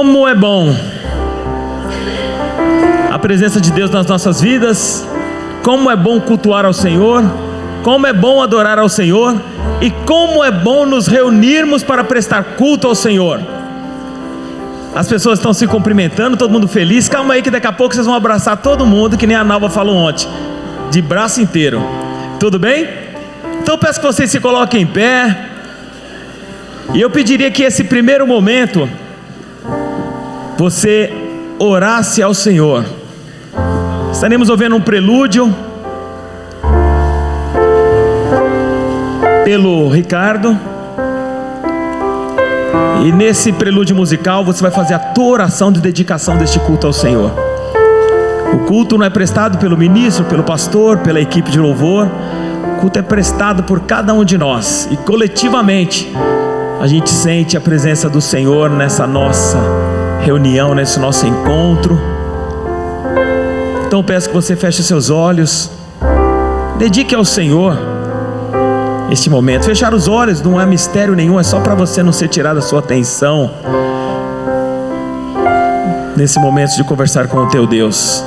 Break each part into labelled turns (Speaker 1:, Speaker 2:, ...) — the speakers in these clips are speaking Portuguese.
Speaker 1: Como é bom a presença de Deus nas nossas vidas, como é bom cultuar ao Senhor, como é bom adorar ao Senhor, e como é bom nos reunirmos para prestar culto ao Senhor. As pessoas estão se cumprimentando, todo mundo feliz. Calma aí que daqui a pouco vocês vão abraçar todo mundo, que nem a Nalva falou ontem, de braço inteiro. Tudo bem? Então peço que vocês se coloquem em pé. E eu pediria que esse primeiro momento você orasse ao Senhor. Estaremos ouvindo um prelúdio pelo Ricardo, e nesse prelúdio musical você vai fazer a tua oração de dedicação deste culto ao Senhor. O culto não é prestado pelo ministro, pelo pastor, pela equipe de louvor. O culto é prestado por cada um de nós, e coletivamente a gente sente a presença do Senhor nessa nossa reunião, nesse nosso encontro. Então peço que você feche os seus olhos, dedique ao Senhor este momento. Fechar os olhos não é mistério nenhum, é só para você não ser tirado da sua atenção nesse momento de conversar com o teu Deus.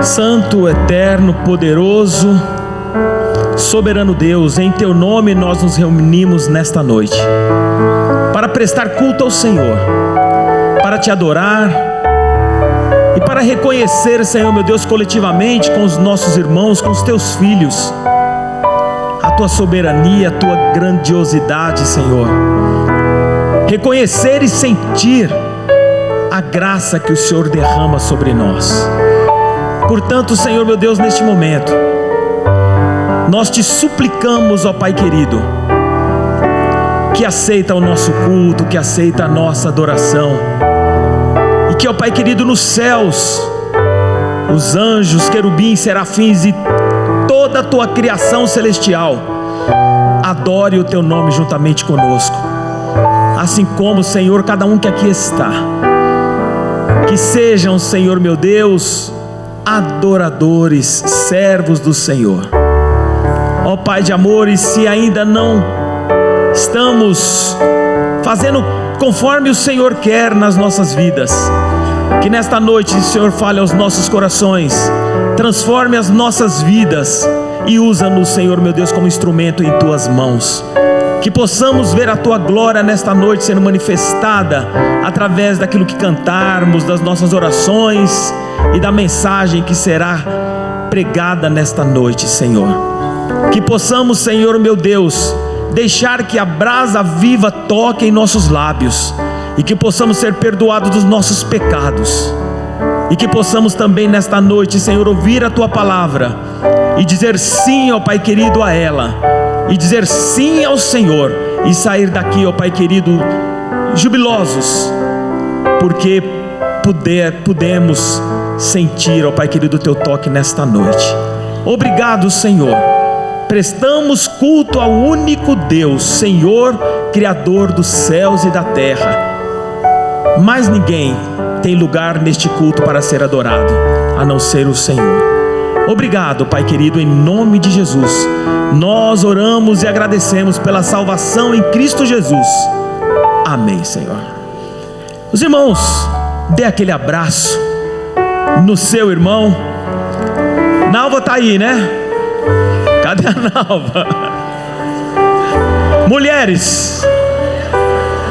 Speaker 1: Santo, eterno, poderoso, soberano Deus, em teu nome nós nos reunimos nesta noite para prestar culto ao Senhor, para te adorar e para reconhecer, Senhor meu Deus, coletivamente com os nossos irmãos, com os teus filhos, a tua soberania, a tua grandiosidade, Senhor. Reconhecer e sentir a graça que o Senhor derrama sobre nós. Portanto, Senhor meu Deus, neste momento nós te suplicamos, ó Pai querido, que aceita o nosso culto, que aceita a nossa adoração, e que, ó Pai querido, nos céus os anjos, querubins, serafins e toda a tua criação celestial adore o teu nome juntamente conosco, assim como, Senhor, cada um que aqui está, que sejam, Senhor meu Deus, adoradores, servos do Senhor. Ó Pai de amor, e se ainda não estamos fazendo conforme o Senhor quer nas nossas vidas, que nesta noite o Senhor fale aos nossos corações, transforme as nossas vidas e usa-nos, Senhor meu Deus, como instrumento em tuas mãos. Que possamos ver a tua glória nesta noite sendo manifestada através daquilo que cantarmos, das nossas orações e da mensagem que será pregada nesta noite, Senhor. Que possamos, Senhor meu Deus, deixar que a brasa viva toque em nossos lábios, e que possamos ser perdoados dos nossos pecados, e que possamos também nesta noite, Senhor, ouvir a tua palavra e dizer sim, ó Pai querido, a ela, e dizer sim ao Senhor, e sair daqui, ó Pai querido, jubilosos, porque podemos sentir, ó Pai querido, o teu toque nesta noite. Obrigado, Senhor. Prestamos culto ao único Deus, Senhor, Criador dos céus e da terra. Mais ninguém tem lugar neste culto para ser adorado, a não ser o Senhor. Obrigado, Pai querido, em nome de Jesus. Nós oramos e agradecemos pela salvação em Cristo Jesus. Amém, Senhor. Os irmãos, dê aquele abraço no seu irmão. Nalva está aí, né? Cadê a Nalva? Mulheres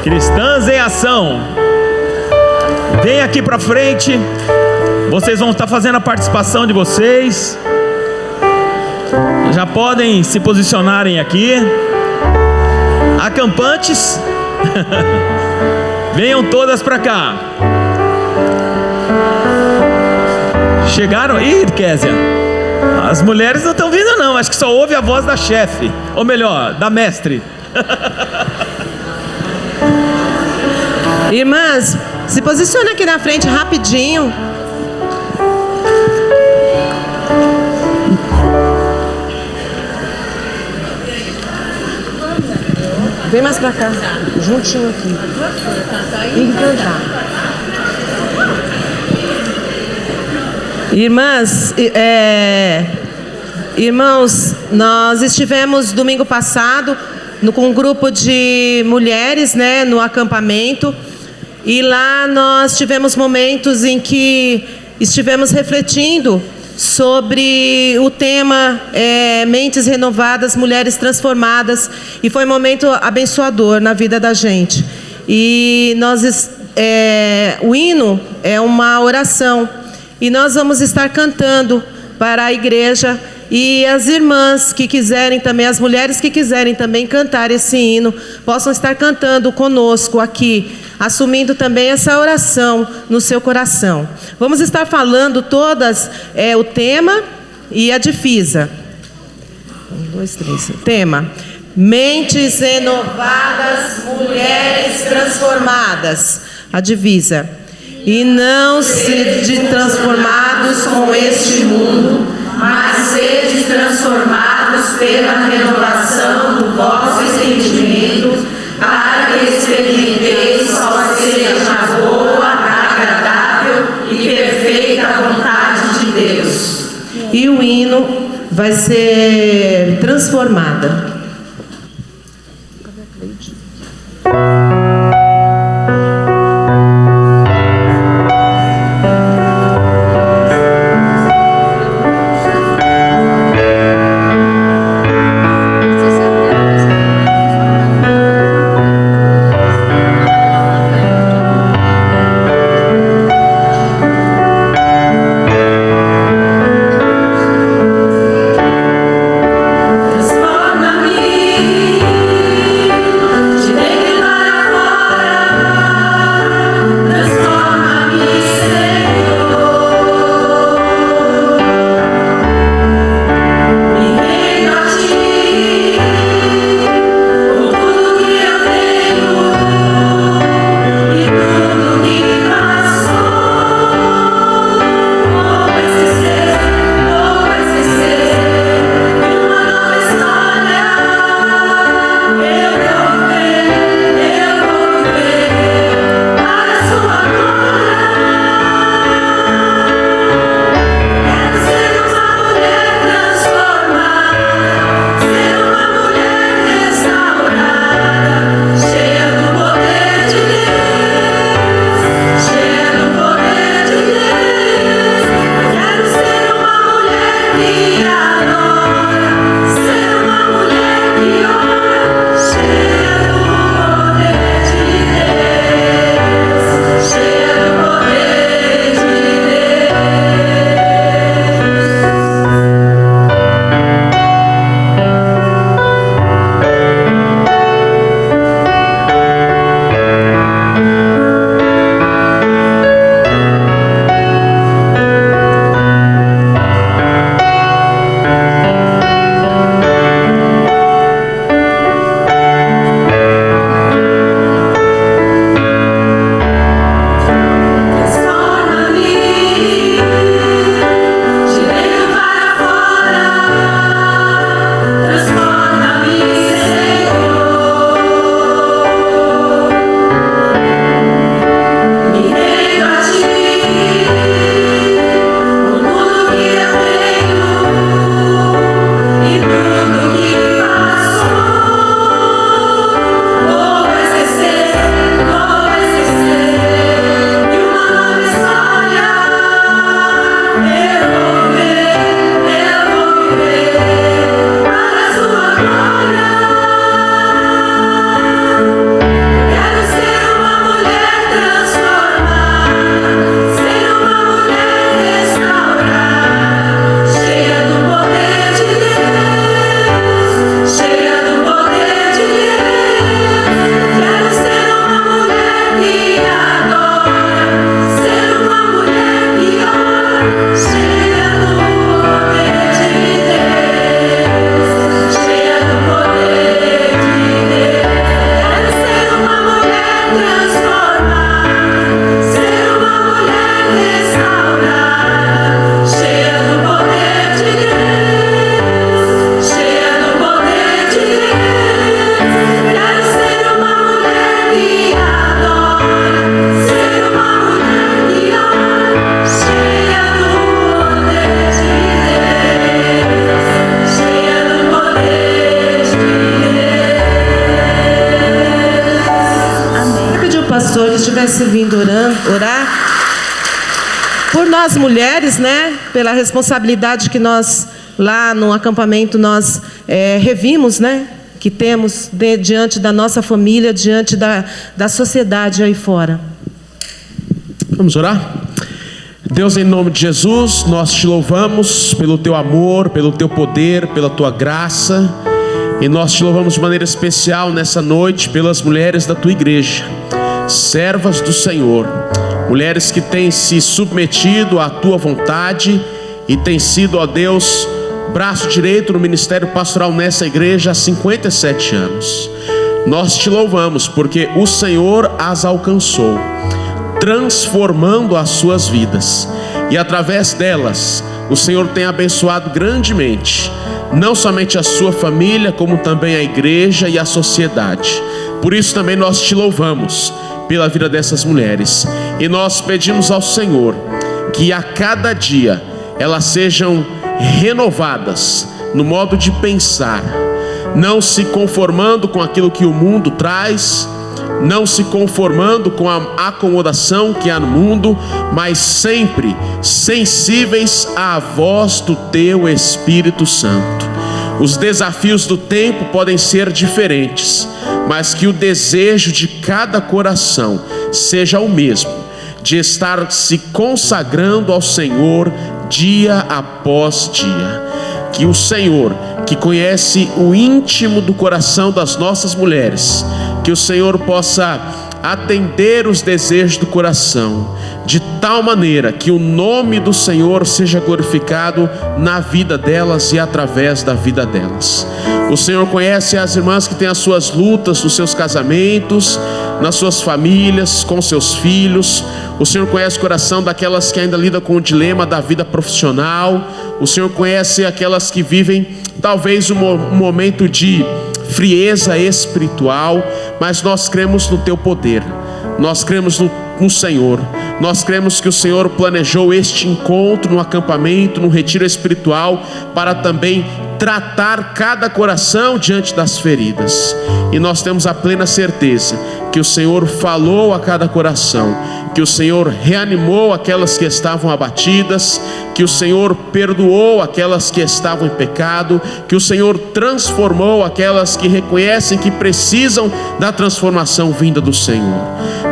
Speaker 1: cristãs em ação, vem aqui para frente. Vocês vão estar fazendo a participação de vocês. Já podem se posicionarem aqui. Acampantes, venham todas para cá. Chegaram? Ih, Kézia, as mulheres não estão vindo não. Acho que só ouve a voz da chefe, ou melhor, da mestre.
Speaker 2: Irmãs, se posiciona aqui na frente rapidinho. Vem mais pra cá, juntinho aqui. Tem que cantar. Irmãs, irmãos, nós estivemos domingo passado com um grupo de mulheres, né, no acampamento. E lá nós tivemos momentos em que estivemos refletindo sobre o tema Mentes Renovadas, Mulheres Transformadas. E foi um momento abençoador na vida da gente. E o hino é uma oração. E nós vamos estar cantando para a igreja. E as irmãs que quiserem também, as mulheres que quiserem também cantar esse hino, possam estar cantando conosco aqui, assumindo também essa oração no seu coração. Vamos estar falando todas o tema e a divisa. 1, 2, 3. Tema: Mentes renovadas, mulheres transformadas. A divisa: e não sede transformados com este mundo, mas sede transformados pela renovação do vosso entendimento, para que experimenteis qual seja a boa, agradável e perfeita vontade de Deus. E o hino vai ser Transformada.
Speaker 3: Transforma-me
Speaker 2: pastor que estivesse vindo orar por nós mulheres, né? Pela responsabilidade que nós, lá no acampamento, nós revimos, né? Que temos diante da nossa família, diante da sociedade aí fora.
Speaker 3: Vamos orar? Deus, em nome de Jesus, nós te louvamos pelo teu amor, pelo teu poder, pela tua graça. E nós te louvamos de maneira especial nessa noite pelas mulheres da tua igreja, servas do Senhor, mulheres que têm se submetido à tua vontade e têm sido, ó Deus, braço direito no ministério pastoral nessa igreja há 57 anos. Nós te louvamos porque o Senhor as alcançou, transformando as suas vidas, e através delas o Senhor tem abençoado grandemente, não somente a sua família, como também a igreja e a sociedade. Por isso também nós te louvamos pela vida dessas mulheres, e nós pedimos ao Senhor que a cada dia elas sejam renovadas no modo de pensar, não se conformando com aquilo que o mundo traz, não se conformando com a acomodação que há no mundo, mas sempre sensíveis à voz do teu Espírito Santo. Os desafios do tempo podem ser diferentes, mas que o desejo de cada coração seja o mesmo, de estar se consagrando ao Senhor dia após dia. Que o Senhor, que conhece o íntimo do coração das nossas mulheres, que o Senhor possa atender os desejos do coração, de tal maneira que o nome do Senhor seja glorificado na vida delas e através da vida delas. O Senhor conhece as irmãs que têm as suas lutas nos seus casamentos, nas suas famílias, com seus filhos. O Senhor conhece o coração daquelas que ainda lidam com o dilema da vida profissional. O Senhor conhece aquelas que vivem talvez um momento de frieza espiritual, mas nós cremos no teu poder, nós cremos no Senhor, nós cremos que o Senhor planejou este encontro no acampamento, no retiro espiritual, para também tratar cada coração diante das feridas. E nós temos a plena certeza que o Senhor falou a cada coração, que o Senhor reanimou aquelas que estavam abatidas, que o Senhor perdoou aquelas que estavam em pecado, que o Senhor transformou aquelas que reconhecem que precisam da transformação vinda do Senhor.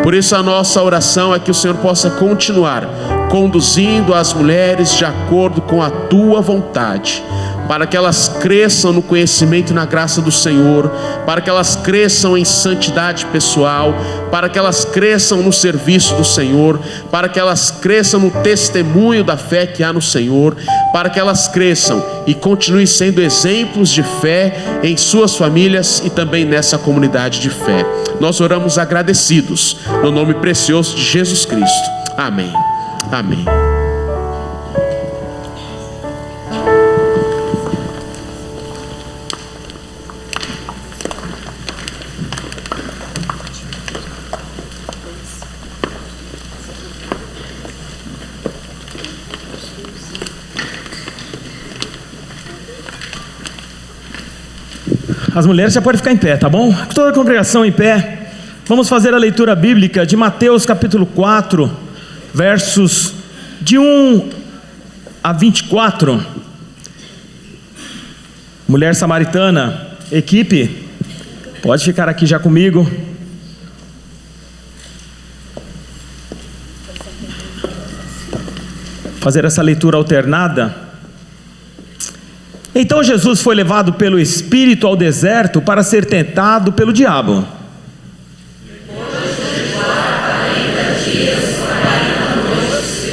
Speaker 3: Por isso a nossa oração é que o Senhor possa continuar conduzindo as mulheres de acordo com a tua vontade, para que elas cresçam no conhecimento e na graça do Senhor, para que elas cresçam em santidade pessoal, para que elas cresçam no serviço do Senhor, para que elas cresçam no testemunho da fé que há no Senhor, para que elas cresçam e continuem sendo exemplos de fé em suas famílias e também nessa comunidade de fé. Nós oramos agradecidos no nome precioso de Jesus Cristo. Amém. Amém.
Speaker 1: As mulheres já podem ficar em pé, tá bom? Toda a congregação em pé. Vamos fazer a leitura bíblica de Mateus capítulo 4, versos de 1 a 24. Mulher samaritana, equipe, pode ficar aqui já comigo. Fazer essa leitura alternada. Então Jesus foi levado pelo Espírito ao deserto para ser tentado pelo diabo. Depois de jejuar 40 dias, 40 noites,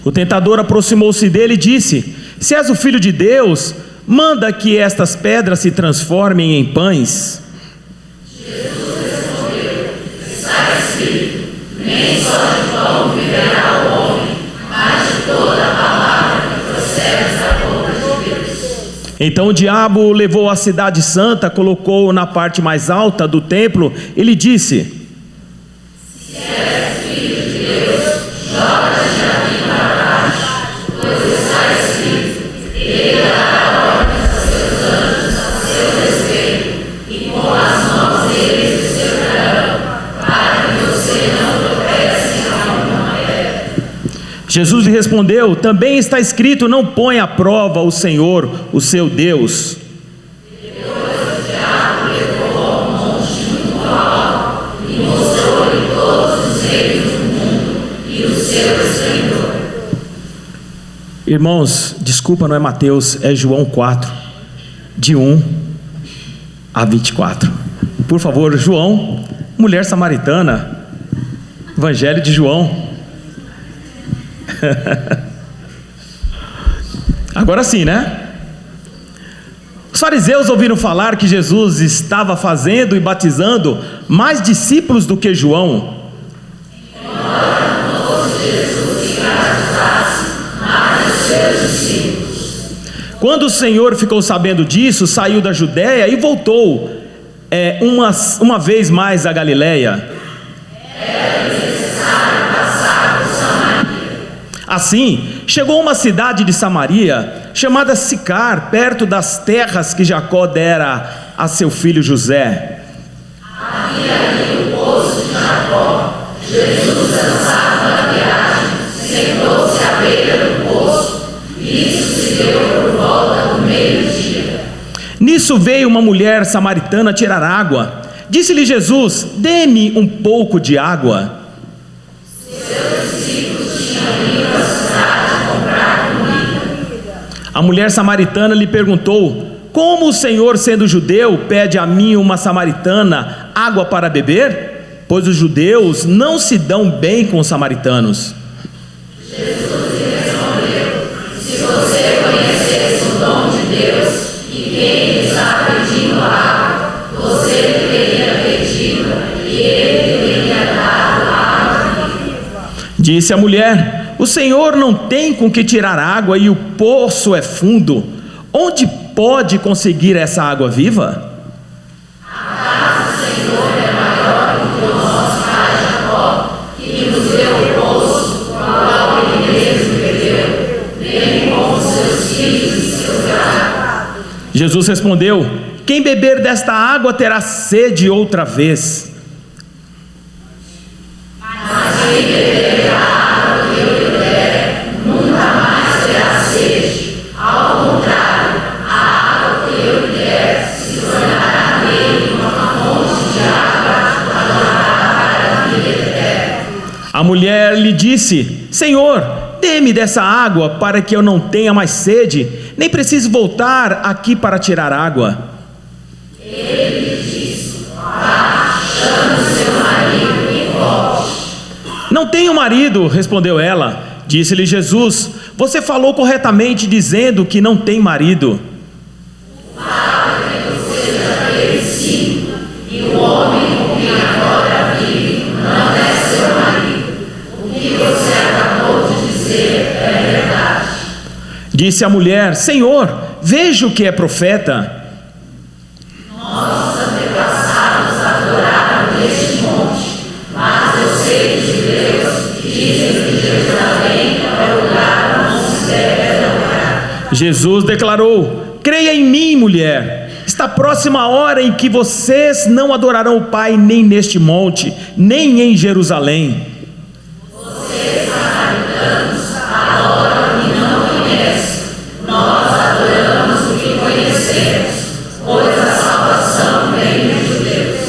Speaker 1: o tentador aproximou-se dele e disse: Se és o Filho de Deus, manda que estas pedras se transformem em pães. Jesus respondeu: Está escrito, nem só de pão viverá o homem, mas de toda a palavra que procede da boca de Deus. Então o diabo o levou à cidade santa, colocou-o na parte mais alta do templo e lhe disse: Se és filho de Deus, joga-te aqui para baixo, pois está escrito: Ele dará ordens a seus anjos a seu respeito, e com as mãos deles o segurarão, para Jesus lhe respondeu: também está escrito: não põe à prova o Senhor, o seu Deus. Irmãos, desculpa, não é Mateus, é João 4, de 1 a 24. Por favor, João, mulher samaritana, Evangelho de João. Agora sim, né? Os fariseus ouviram falar que Jesus estava fazendo e batizando mais discípulos do que João. Quando o Senhor ficou sabendo disso, saiu da Judéia e voltou uma vez mais a Galiléia. Assim, chegou a uma cidade de Samaria, chamada Sicar, perto das terras que Jacó dera a seu filho José. Havia ali o poço de Jacó. Jesus, cansado da viagem, sentou-se à beira do poço. Isso se deu por volta do meio-dia. Nisso veio uma mulher samaritana tirar água. Disse-lhe Jesus: dê-me um pouco de água. A mulher samaritana lhe perguntou: como o Senhor, sendo judeu, pede a mim, uma samaritana, água para beber? Pois os judeus não se dão bem com os samaritanos. Jesus lhe respondeu: se você conhecesse o dom de Deus e quem lhe está pedindo água, você lhe teria pedido e ele lhe teria dado água viva. Disse a mulher: o Senhor não tem com que tirar água e o poço é fundo. Onde pode conseguir essa água viva? A casa do Senhor é maior do que o nosso pai Jacó, que nos deu o poço, o qual ele mesmo bebeu, bem como seus filhos e seus gados. Jesus respondeu: quem beber desta água terá sede outra vez. Mas quem beber da água que eu lhe der, nunca mais terá sede. Ao contrário, a água que eu lhe der se tornará nele uma fonte de água a jorrar para a vida eterna. A mulher lhe disse: Senhor, dê-me dessa água para que eu não tenha mais sede, nem precise voltar aqui para tirar água. Ele lhe disse: vá, chame seu marido e volte. Não tenho marido, respondeu ela. Disse-lhe Jesus: você falou corretamente dizendo que não tem marido. O fato é que você já teve 5, e o homem com quem agora vive não é seu marido. O que você acabou de dizer é verdade. Disse a mulher: Senhor, vejo que é profeta. Nossos antepassados adoraram neste monte, mas eu sei que os judeus dizem que Jerusalém é o lugar onde se deve adorar. Jesus declarou: creia em mim, mulher. Está próxima a hora em que vocês não adorarão o Pai nem neste monte, nem em Jerusalém. Vocês samaritanos adoram o que não conhecem. Nós adoramos o que conhecemos, pois a salvação vem dos judeus.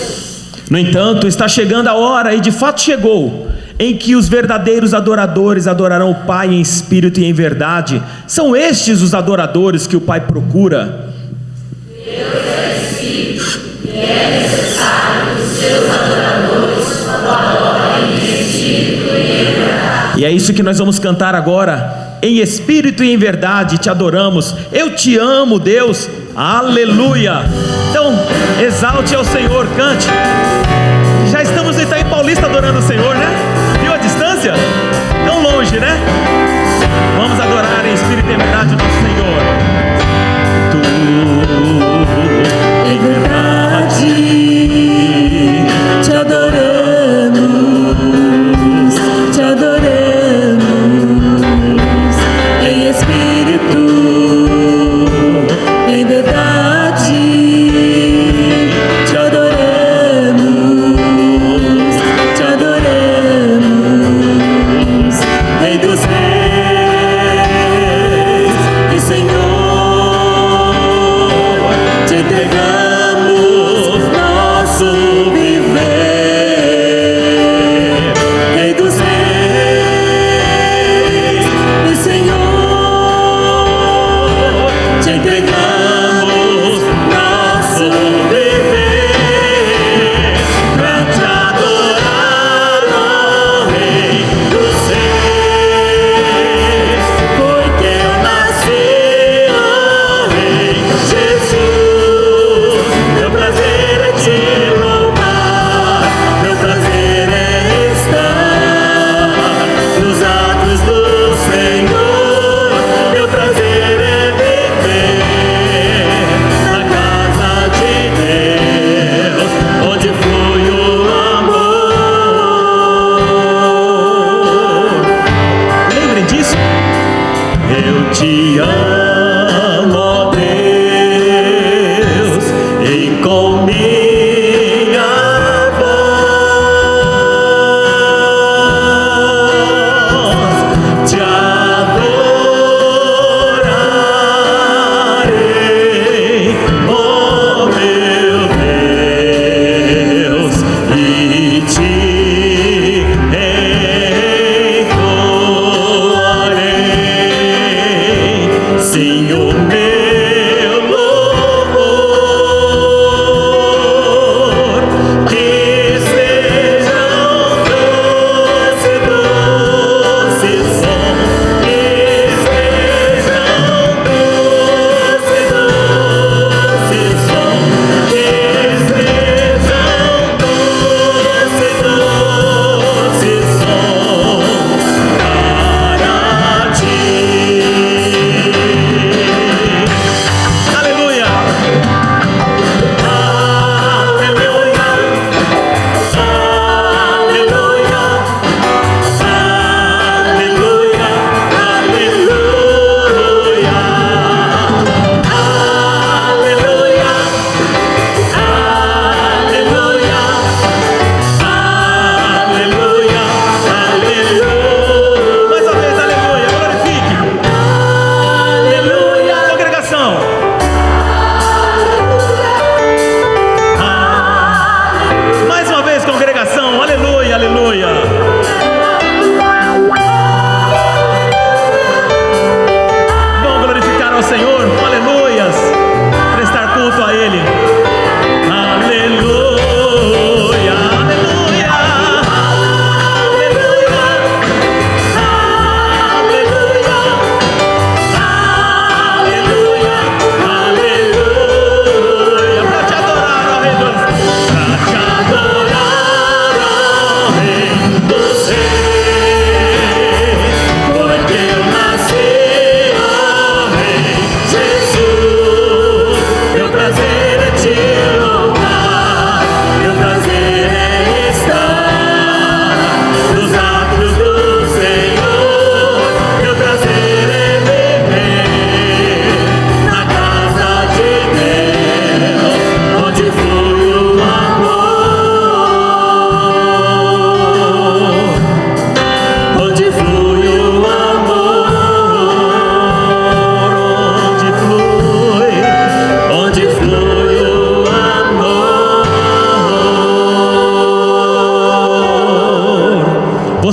Speaker 1: No entanto, está chegando a hora, e de fato chegou, em que os verdadeiros adoradores adorarão o Pai em espírito e em verdade. São estes os adoradores que o Pai procura. Deus é espírito, e é necessário que os seus adoradores o adorem em espírito e em verdade. E é isso que nós vamos cantar agora. Em espírito e em verdade te adoramos. Eu te amo, Deus. Aleluia. Então, exalte ao Senhor, cante. Já estamos em Itaim Paulista adorando o Senhor, né? Viu a distância? Tão longe, né? Vamos adorar em espírito e em verdade o nosso Senhor. Tu, em verdade, te adoramos, te adoramos, em espírito, em verdade, te adoramos.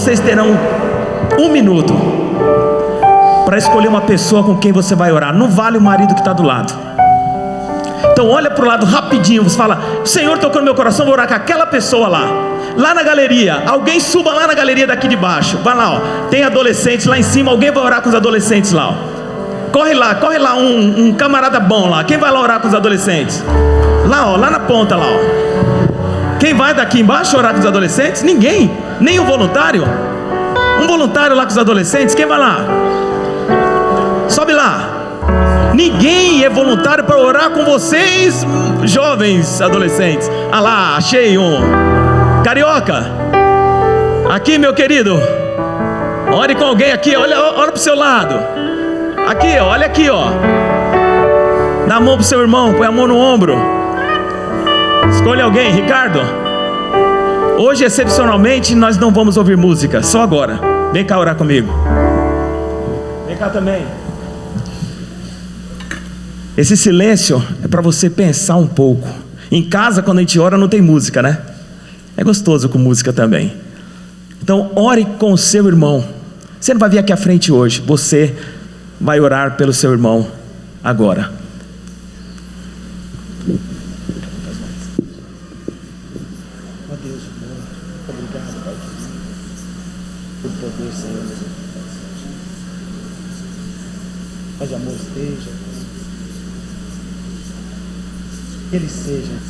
Speaker 1: vocês terão 1 minuto para escolher uma pessoa com quem você vai orar. Não vale o marido que está do lado. Então olha para o lado rapidinho. Você fala: o Senhor tocou no meu coração, vou orar com aquela pessoa lá. Lá na galeria, alguém suba lá na galeria daqui de baixo. Vai lá, ó. Tem adolescentes lá em cima. Alguém vai orar com os adolescentes lá, ó. Corre lá um camarada bom lá. Quem vai lá orar com os adolescentes? Lá, ó, lá na ponta lá, ó. Quem vai daqui embaixo orar com os adolescentes? Ninguém, nem um voluntário. Um voluntário lá com os adolescentes, quem vai lá? Sobe lá. Ninguém é voluntário para orar com vocês, jovens adolescentes. Ah lá, achei um. Carioca, aqui meu querido. Ore com alguém aqui, olha para o seu lado. Aqui, ó, olha aqui, ó. Dá a mão pro seu irmão, põe a mão no ombro. Escolha alguém. Ricardo, hoje excepcionalmente nós não vamos ouvir música, só agora. Vem cá orar comigo. Vem cá também. Esse silêncio é para você pensar um pouco. Em casa, quando a gente ora, não tem música, né? É gostoso com música também. Então ore com o seu irmão. Você não vai vir aqui à frente hoje, você vai orar pelo seu irmão agora. Ó Deus, muito obrigado, Pai, por poder, Senhor. Mas amor esteja, que ele seja.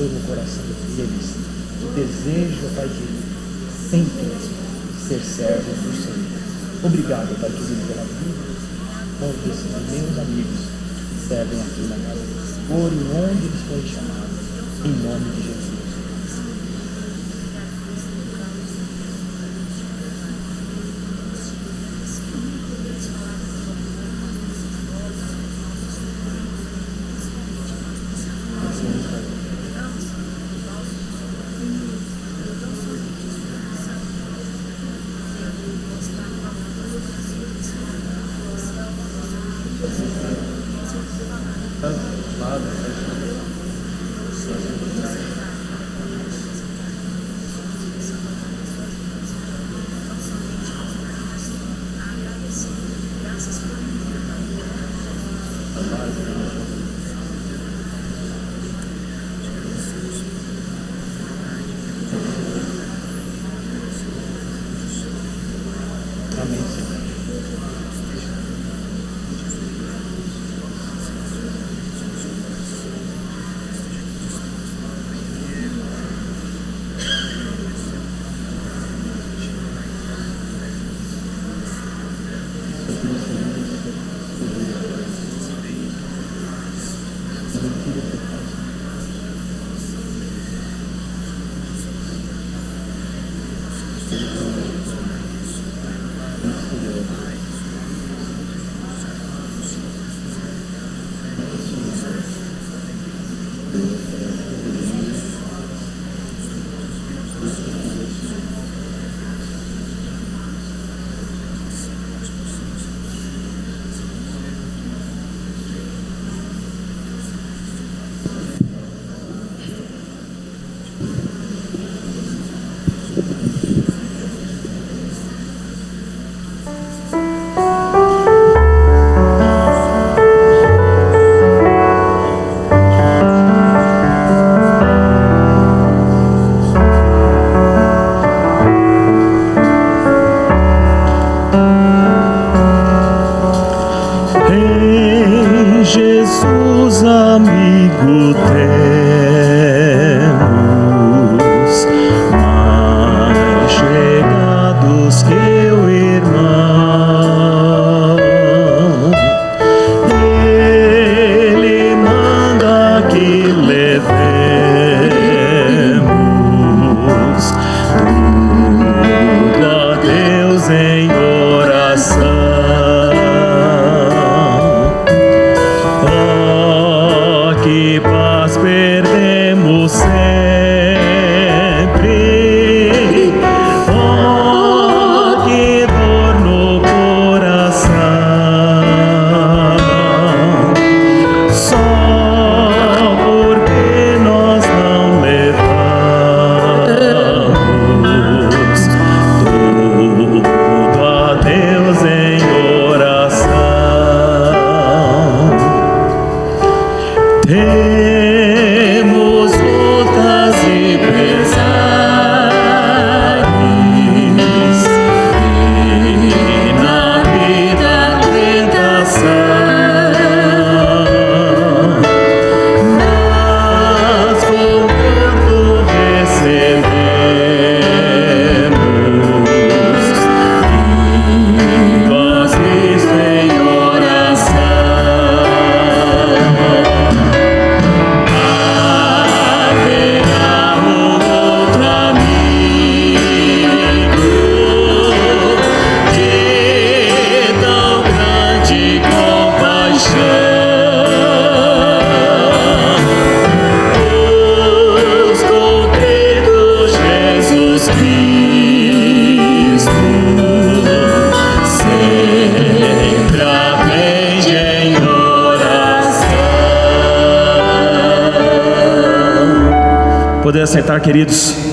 Speaker 1: No coração deles, o desejo, Pai querido, sempre ser servo do Senhor. Obrigado, Pai querido, pela vida desses meus amigos que servem aqui na casa do Senhor, em onde eles foram chamados, em nome de Jesus. Jesus, amigo, temos mais chegados que o irmão. Ele manda que levemos tudo a Deus em oração. Que paz poder assentar, queridos.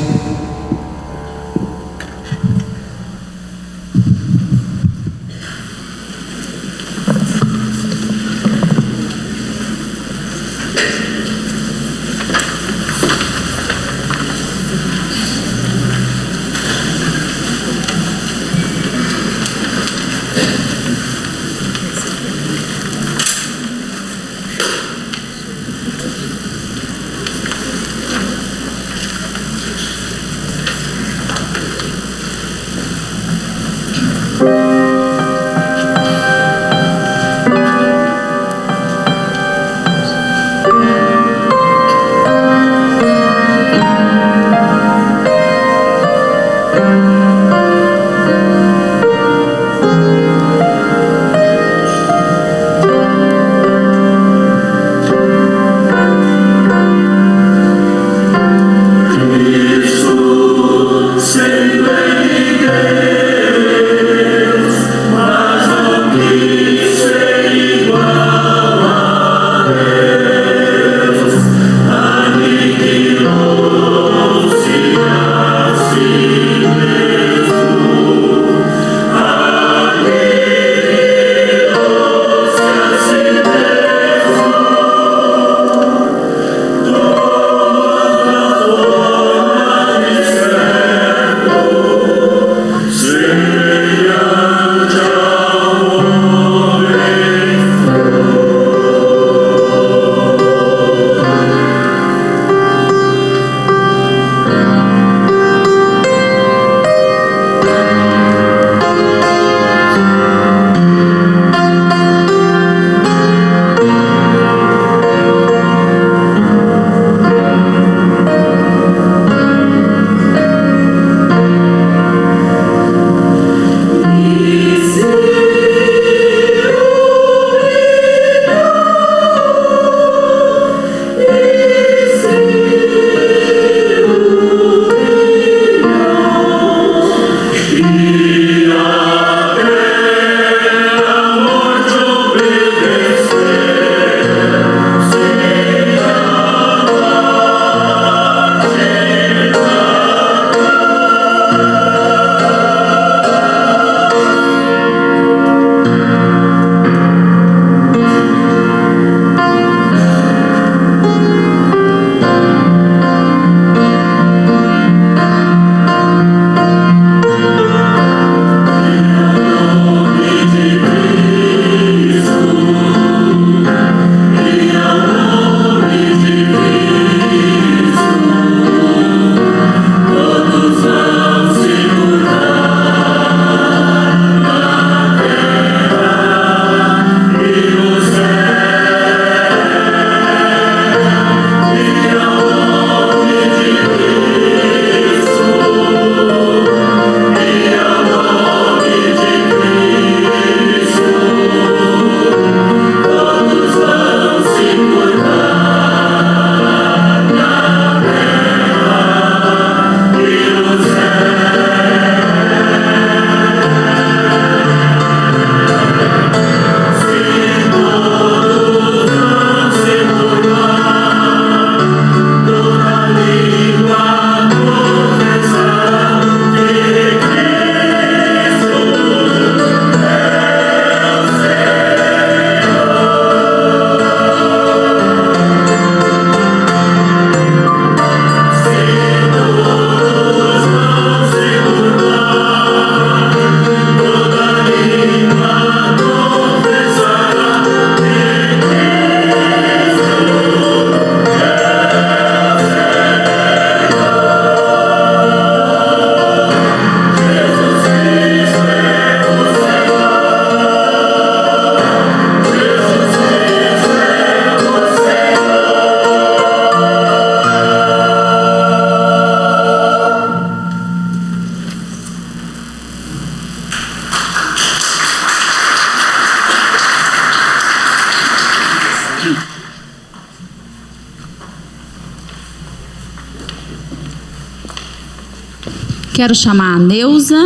Speaker 4: Quero chamar a Neuza.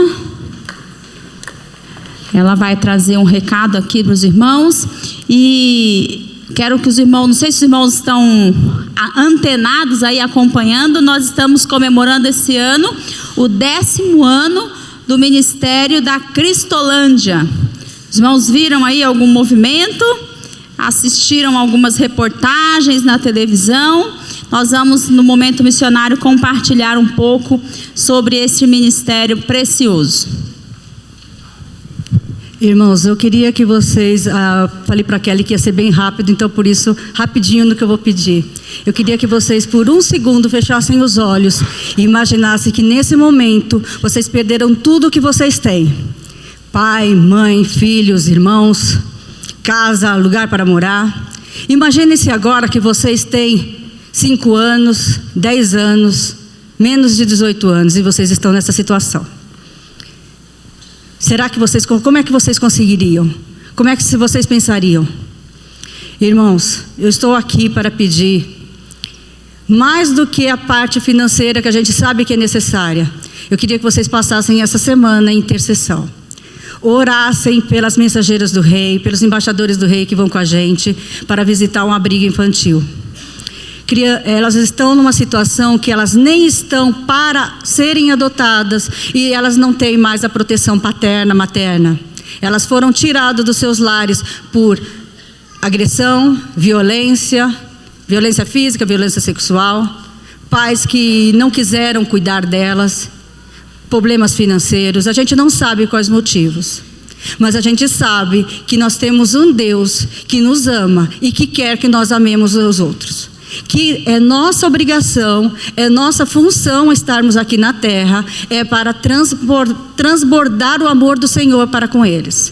Speaker 4: Ela vai trazer um recado aqui para os irmãos. E Quero que os irmãos, não sei se os irmãos estão antenados aí acompanhando, nós estamos comemorando esse ano o 10º ano do Ministério da Cristolândia. Os irmãos viram aí algum movimento? Assistiram algumas reportagens na televisão? Nós vamos, no momento missionário, compartilhar um pouco sobre esse ministério precioso.
Speaker 5: Irmãos, eu queria que vocês, falei para a Kelly que ia ser bem rápido, então por isso, rapidinho no que eu vou pedir. Eu queria que vocês, por um segundo, fechassem os olhos e imaginassem que nesse momento, vocês perderam tudo o que vocês têm. Pai, mãe, filhos, irmãos, casa, lugar para morar. Imaginem-se agora que vocês têm 5 anos, 10 anos, menos de 18 anos e vocês estão nessa situação. Será que como é que vocês conseguiriam? Como é que vocês pensariam? Irmãos, eu estou aqui para pedir, mais do que a parte financeira que a gente sabe que é necessária, eu queria que vocês passassem essa semana em intercessão. Orassem pelas mensageiras do rei, pelos embaixadores do rei que vão com a gente para visitar um abrigo infantil. Elas estão numa situação que elas nem estão para serem adotadas e elas não têm mais a proteção paterna, materna. Elas foram tiradas dos seus lares por agressão, violência física, violência sexual, pais que não quiseram cuidar delas, problemas financeiros. A gente não sabe quais motivos, mas a gente sabe que nós temos um Deus que nos ama e que quer que nós amemos os outros. Que é nossa obrigação, é nossa função estarmos aqui na terra, é para transbordar o amor do Senhor para com eles.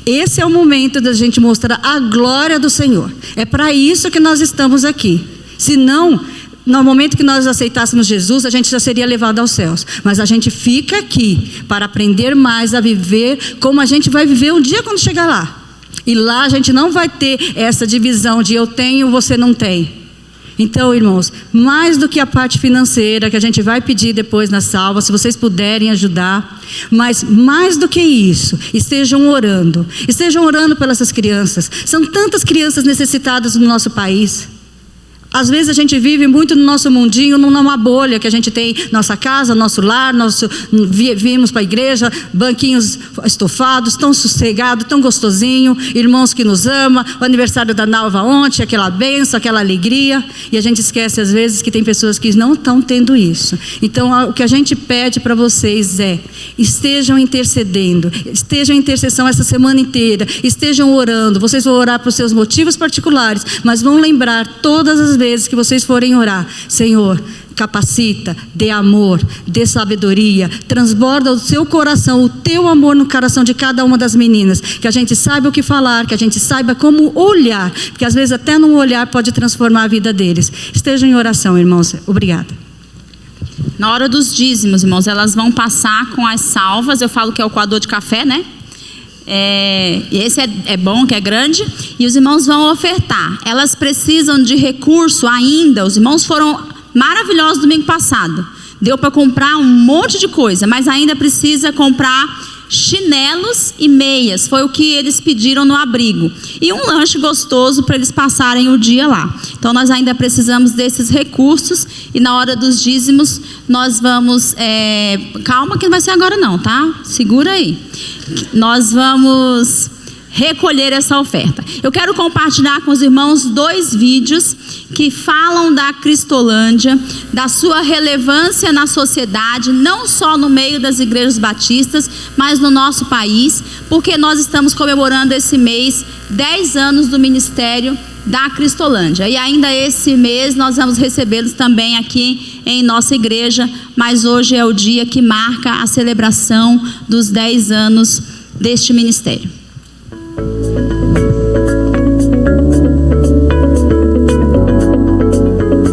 Speaker 5: Esse é o momento da gente mostrar a glória do Senhor. É para isso que nós estamos aqui. Senão, no momento que nós aceitássemos Jesus, a gente já seria levado aos céus. Mas a gente fica aqui para aprender mais a viver como a gente vai viver um dia quando chegar lá. E lá a gente não vai ter essa divisão de eu tenho, você não tem. Então, irmãos, mais do que a parte financeira que a gente vai pedir depois na salva, se vocês puderem ajudar, mas mais do que isso, estejam orando pelas essas crianças. São tantas crianças necessitadas no nosso país. Às vezes a gente vive muito no nosso mundinho, numa bolha que a gente tem nossa casa, nosso lar, vimos para a igreja, banquinhos estofados, tão sossegado, tão gostosinho, irmãos que nos amam, o aniversário da Nalva ontem, aquela bênção, aquela alegria, e a gente esquece às vezes que tem pessoas que não estão tendo isso. Então o que a gente pede para vocês é, estejam intercedendo, estejam em intercessão essa semana inteira, estejam orando, vocês vão orar para os seus motivos particulares, mas vão lembrar todas as vezes que vocês forem orar, Senhor, capacita, dê amor, dê sabedoria, transborda o seu coração, o teu amor no coração de cada uma das meninas, que a gente saiba o que falar, que a gente saiba como olhar, porque às vezes até num olhar pode transformar a vida deles. Estejam em oração, irmãos. Obrigada.
Speaker 4: Na hora dos dízimos, irmãos, elas vão passar com as salvas, eu falo que é o coador de café, né? Esse é bom, que é grande, e os irmãos vão ofertar. Elas precisam de recurso ainda. Os irmãos foram maravilhosos domingo passado, deu para comprar um monte de coisa, mas ainda precisa comprar chinelos e meias, foi o que eles pediram no abrigo, e um lanche gostoso para eles passarem o dia lá. Então nós ainda precisamos desses recursos, e na hora dos dízimos nós vamos, calma que não vai ser agora não, tá? Segura aí. Nós vamos recolher essa oferta. Eu quero compartilhar com os irmãos 2 vídeos que falam da Cristolândia, da sua relevância na sociedade, não só no meio das igrejas batistas, mas no nosso país, porque nós estamos comemorando esse mês 10 anos do ministério da Cristolândia. E ainda esse mês nós vamos recebê-los também aqui em nossa igreja, mas hoje é o dia que marca a celebração dos 10 anos deste ministério.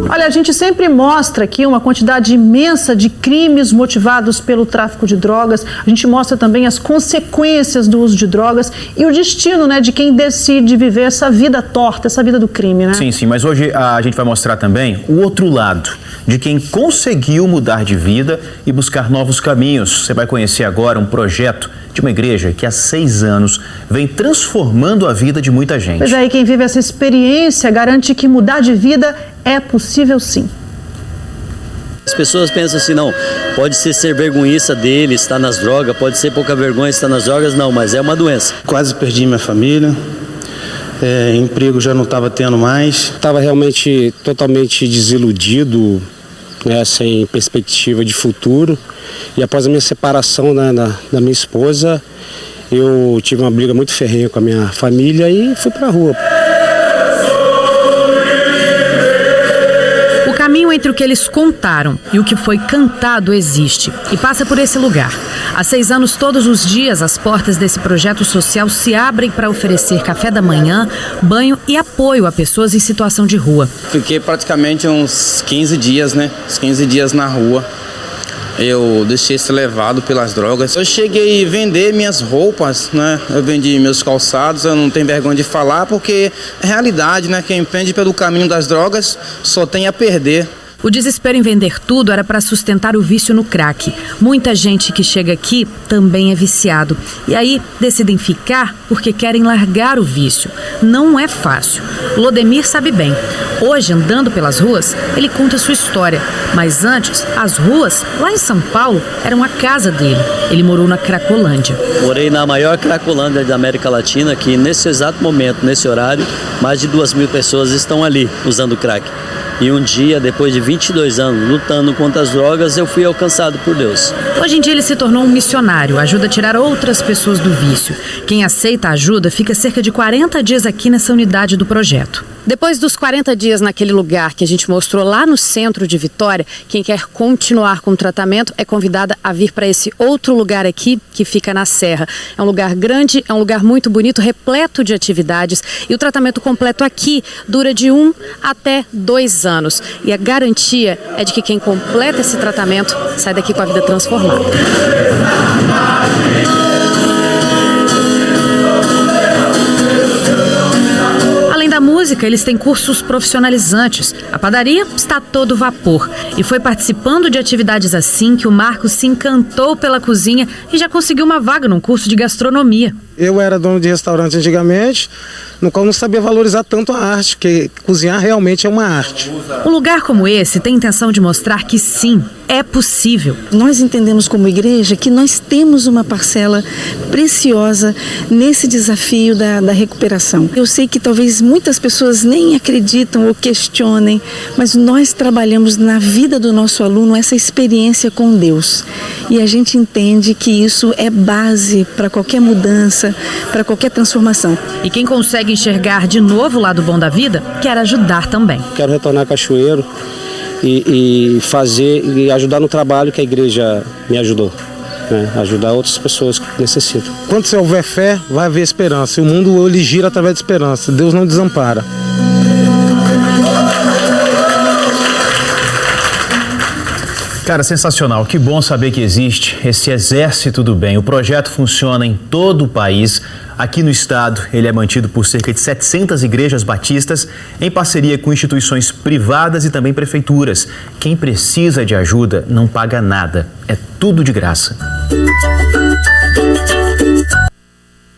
Speaker 6: Olha, a gente sempre mostra aqui uma quantidade imensa de crimes motivados pelo tráfico de drogas. A gente mostra também as consequências do uso de drogas e o destino, né, de quem decide viver essa vida torta, essa vida do crime, né?
Speaker 7: Sim, mas hoje a gente vai mostrar também o outro lado, de quem conseguiu mudar de vida e buscar novos caminhos. Você vai conhecer agora um projeto de uma igreja que há 6 anos vem transformando a vida de muita gente.
Speaker 6: Pois é, e quem vive essa experiência garante que mudar de vida é possível sim.
Speaker 8: As pessoas pensam assim, não, pode ser vergonhiça dele, estar nas drogas, pode ser pouca vergonha estar nas drogas, não, mas é uma doença.
Speaker 9: Quase perdi minha família, emprego já não estava tendo mais.
Speaker 10: Estava realmente totalmente desiludido, né, sem perspectiva de futuro. E após a minha separação, né, da minha esposa, eu tive uma briga muito ferrenha com a minha família e fui para a rua.
Speaker 11: O caminho entre o que eles contaram e o que foi cantado existe e passa por esse lugar. Há 6 anos, todos os dias, as portas desse projeto social se abrem para oferecer café da manhã, banho e apoio a pessoas em situação de rua.
Speaker 12: Fiquei praticamente uns 15 dias, né? Uns 15 dias na rua. Eu deixei ser levado pelas drogas. Eu cheguei a vender minhas roupas, né? Eu vendi meus calçados, eu não tenho vergonha de falar, porque é realidade, né? Quem pende pelo caminho das drogas só tem a perder.
Speaker 11: O desespero em vender tudo era para sustentar o vício no crack. Muita gente que chega aqui também é viciado. E aí decidem ficar porque querem largar o vício. Não é fácil. Lodemir sabe bem. Hoje, andando pelas ruas, ele conta sua história. Mas antes, as ruas, lá em São Paulo, eram a casa dele. Ele morou na Cracolândia.
Speaker 8: Morei na maior Cracolândia da América Latina, que nesse exato momento, nesse horário, mais de 2.000 pessoas estão ali usando crack. E um dia, depois de 22 anos lutando contra as drogas, eu fui alcançado por Deus.
Speaker 11: Hoje em dia ele se tornou um missionário, ajuda a tirar outras pessoas do vício. Quem aceita a ajuda fica cerca de 40 dias aqui nessa unidade do projeto. Depois dos 40 dias naquele lugar que a gente mostrou lá no centro de Vitória, quem quer continuar com o tratamento é convidada a vir para esse outro lugar aqui, que fica na Serra. É um lugar grande, é um lugar muito bonito, repleto de atividades, e o tratamento completo aqui dura de 1 até 2 anos. E a garantia é de que quem completa esse tratamento sai daqui com a vida transformada. Da música, eles têm cursos profissionalizantes. A padaria está a todo vapor. E foi participando de atividades assim que o Marcos se encantou pela cozinha e já conseguiu uma vaga num curso de gastronomia.
Speaker 10: Eu era dono de restaurante antigamente, no qual não sabia valorizar tanto a arte, porque cozinhar realmente é uma arte.
Speaker 11: Um lugar como esse tem a intenção de mostrar que sim, é possível.
Speaker 13: Nós entendemos como igreja que nós temos uma parcela preciosa nesse desafio da recuperação. Eu sei que talvez muitas pessoas nem acreditam ou questionem, mas nós trabalhamos na vida do nosso aluno essa experiência com Deus. E a gente entende que isso é base para qualquer mudança, para qualquer transformação.
Speaker 11: E quem consegue enxergar de novo o lado bom da vida, quer ajudar também.
Speaker 10: Quero retornar a Cachoeiro e fazer e ajudar no trabalho que a igreja me ajudou, né? Ajudar outras pessoas que necessitam. Quando você houver fé, vai haver esperança. E o mundo ele gira através de esperança. Deus não desampara.
Speaker 7: Cara, sensacional. Que bom saber que existe esse exército do bem. O projeto funciona em todo o país. Aqui no estado, ele é mantido por cerca de 700 igrejas batistas, em parceria com instituições privadas e também prefeituras. Quem precisa de ajuda não paga nada. É tudo de graça.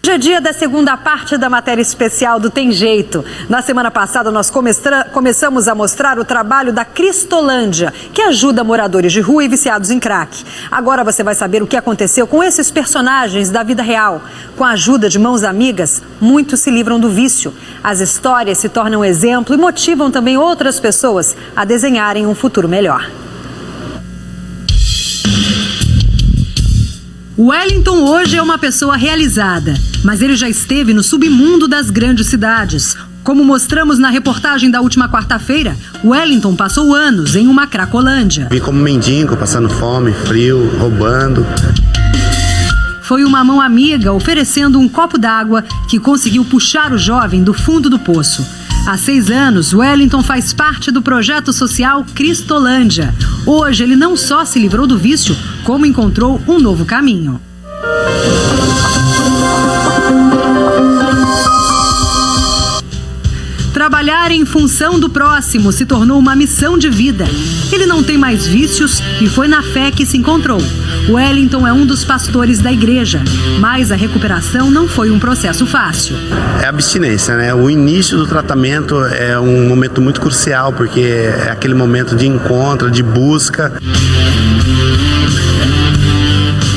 Speaker 14: Hoje é dia da segunda parte da matéria especial do Tem Jeito. Na semana passada, nós começamos a mostrar o trabalho da Cristolândia, que ajuda moradores de rua e viciados em crack. Agora você vai saber o que aconteceu com esses personagens da vida real. Com a ajuda de mãos amigas, muitos se livram do vício. As histórias se tornam exemplo e motivam também outras pessoas a desenharem um futuro melhor. Wellington hoje é uma pessoa realizada, mas ele já esteve no submundo das grandes cidades. Como mostramos na reportagem da última quarta-feira, Wellington passou anos em uma Cracolândia.
Speaker 9: Vi como mendigo, passando fome, frio, roubando.
Speaker 14: Foi uma mão amiga oferecendo um copo d'água que conseguiu puxar o jovem do fundo do poço. Há 6 anos, Wellington faz parte do projeto social Cristolândia. Hoje, ele não só se livrou do vício, como encontrou um novo caminho. Trabalhar em função do próximo se tornou uma missão de vida. Ele não tem mais vícios e foi na fé que se encontrou. Wellington é um dos pastores da igreja, mas a recuperação não foi um processo fácil.
Speaker 15: É abstinência, né? O início do tratamento é um momento muito crucial, porque é aquele momento de encontro, de busca.